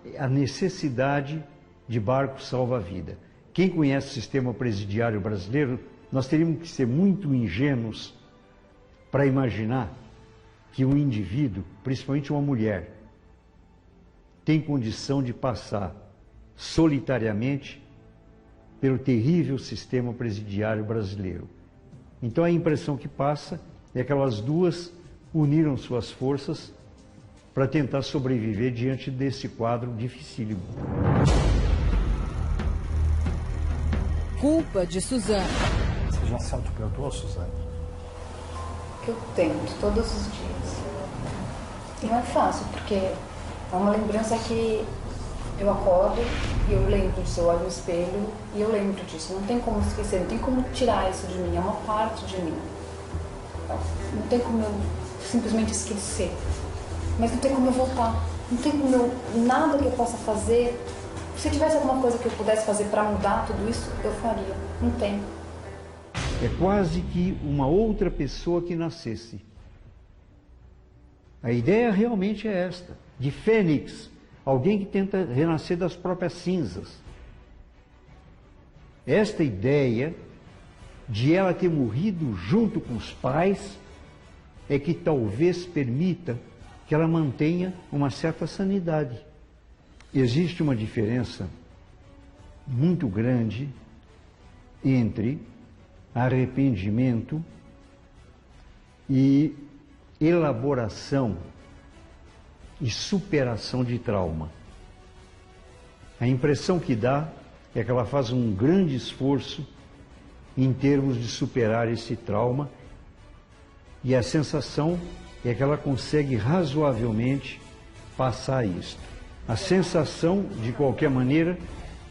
é a necessidade de barco salva-vida. Quem conhece o sistema presidiário brasileiro, nós teríamos que ser muito ingênuos para imaginar que um indivíduo, principalmente uma mulher, tem condição de passar solitariamente pelo terrível sistema presidiário brasileiro. Então a impressão que passa é que elas duas uniram suas forças para tentar sobreviver diante desse quadro dificílimo. Culpa de Suzane. Você já se auto-perdoou, Suzane? Que eu tento todos os dias. Não é fácil, porque é uma lembrança que eu acordo e eu lembro disso, eu olho no espelho e eu lembro disso. Não tem como esquecer, não tem como tirar isso de mim, é uma parte de mim. Não tem como eu simplesmente esquecer, mas não tem como eu voltar. Não tem como eu, nada que eu possa fazer. Se tivesse alguma coisa que eu pudesse fazer para mudar tudo isso, eu faria. Não tem. É quase que uma outra pessoa que nascesse. A ideia realmente é esta, de fênix, alguém que tenta renascer das próprias cinzas. Esta ideia de ela ter morrido junto com os pais é que talvez permita que ela mantenha uma certa sanidade. Existe uma diferença muito grande entre arrependimento e elaboração e superação de trauma. A impressão que dá é que ela faz um grande esforço em termos de superar esse trauma, e a sensação é que ela consegue razoavelmente passar isto. A sensação, de qualquer maneira,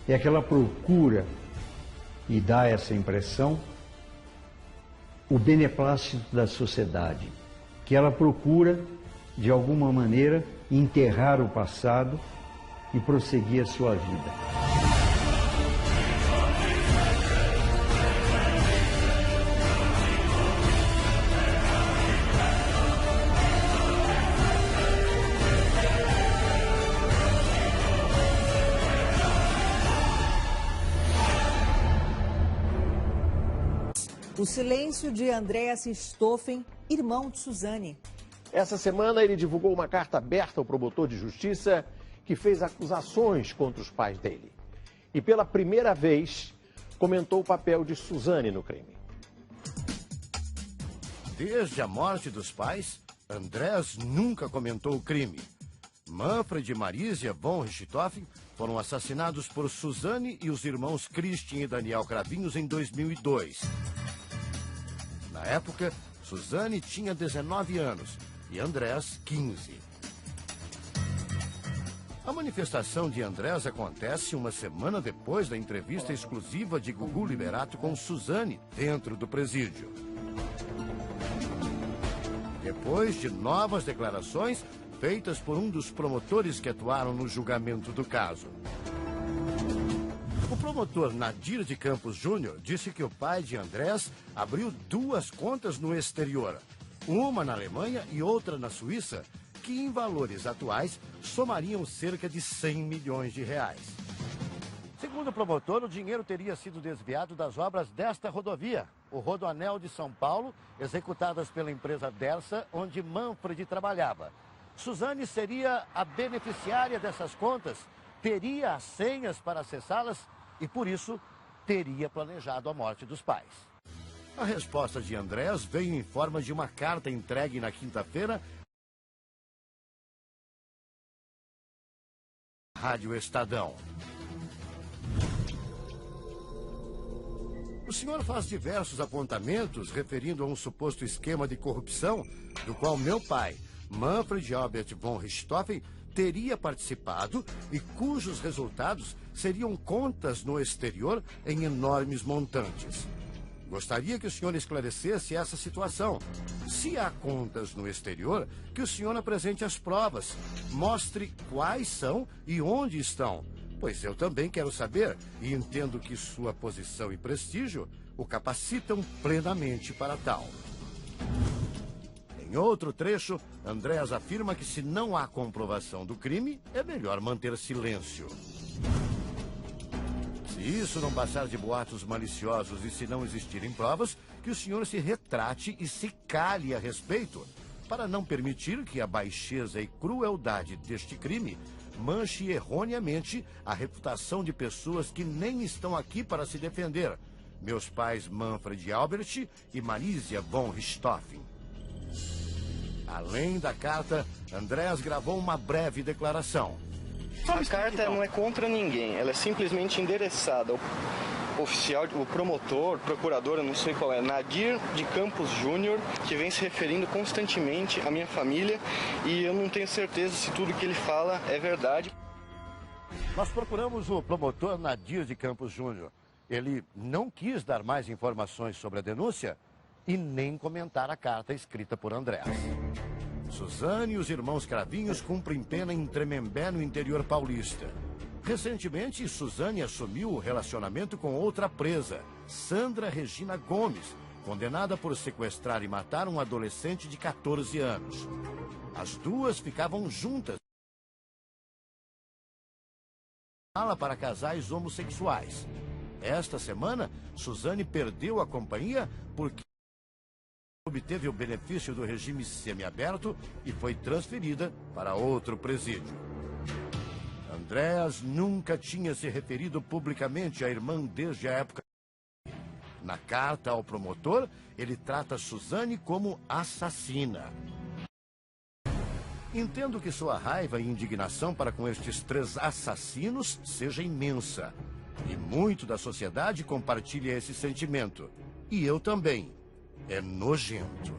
é que ela procura, e dá essa impressão, o beneplácito da sociedade, que ela procura, de alguma maneira, enterrar o passado e prosseguir a sua vida. O silêncio de Andreas Richthofen, irmão de Suzane. Essa semana ele divulgou uma carta aberta ao promotor de justiça que fez acusações contra os pais dele. E pela primeira vez comentou o papel de Suzane no crime. Desde a morte dos pais, Andreas nunca comentou o crime. Manfred e Marisia von Richthofen foram assassinados por Suzane e os irmãos Christian e Daniel Cravinhos em 2002. Na época, Suzane tinha 19 anos e Andreas 15. A manifestação de Andrés acontece uma semana depois da entrevista exclusiva de Gugu Liberato com Suzane, dentro do presídio. Depois de novas declarações feitas por um dos promotores que atuaram no julgamento do caso. O promotor Nadir de Campos Júnior disse que o pai de Andrés abriu 2 contas no exterior, uma na Alemanha e outra na Suíça, que em valores atuais somariam cerca de 100 milhões de reais. Segundo o promotor, o dinheiro teria sido desviado das obras desta rodovia, o Rodoanel de São Paulo, executadas pela empresa Dersa, onde Manfred trabalhava. Suzane seria a beneficiária dessas contas, teria as senhas para acessá-las e, por isso, teria planejado a morte dos pais. A resposta de Andrés veio em forma de uma carta entregue na quinta-feira à Rádio Estadão. O senhor faz diversos apontamentos referindo a um suposto esquema de corrupção do qual meu pai, Manfred Albert von Richthofen, teria participado e cujos resultados seriam contas no exterior em enormes montantes. Gostaria que o senhor esclarecesse essa situação. Se há contas no exterior, que o senhor apresente as provas, mostre quais são e onde estão, pois eu também quero saber e entendo que sua posição e prestígio o capacitam plenamente para tal. Em outro trecho, Andrés afirma que se não há comprovação do crime, é melhor manter silêncio. Se isso não passar de boatos maliciosos e se não existirem provas, que o senhor se retrate e se cale a respeito, para não permitir que a baixeza e crueldade deste crime manche erroneamente a reputação de pessoas que nem estão aqui para se defender, meus pais Manfred Albert e Marísia von Richthofen. Além da carta, Andrés gravou uma breve declaração. A carta não é contra ninguém, ela é simplesmente endereçada ao oficial, o promotor, procurador, eu não sei qual é, Nadir de Campos Júnior, que vem se referindo constantemente à minha família e eu não tenho certeza se tudo que ele fala é verdade. Nós procuramos o promotor Nadir de Campos Júnior. Ele não quis dar mais informações sobre a denúncia e nem comentar a carta escrita por Andrés. Suzane e os irmãos Cravinhos cumprem pena em Tremembé, no interior paulista. Recentemente, Suzane assumiu o relacionamento com outra presa, Sandra Regina Gomes, condenada por sequestrar e matar um adolescente de 14 anos. As duas ficavam juntas para casais homossexuais. Esta semana, Suzane perdeu a companhia porque obteve o benefício do regime semiaberto e foi transferida para outro presídio. Andrés nunca tinha se referido publicamente à irmã desde a época. Na carta ao promotor, ele trata Suzane como assassina. Entendo que sua raiva e indignação para com estes 3 assassinos seja imensa. E muito da sociedade compartilha esse sentimento. E eu também. É nojento.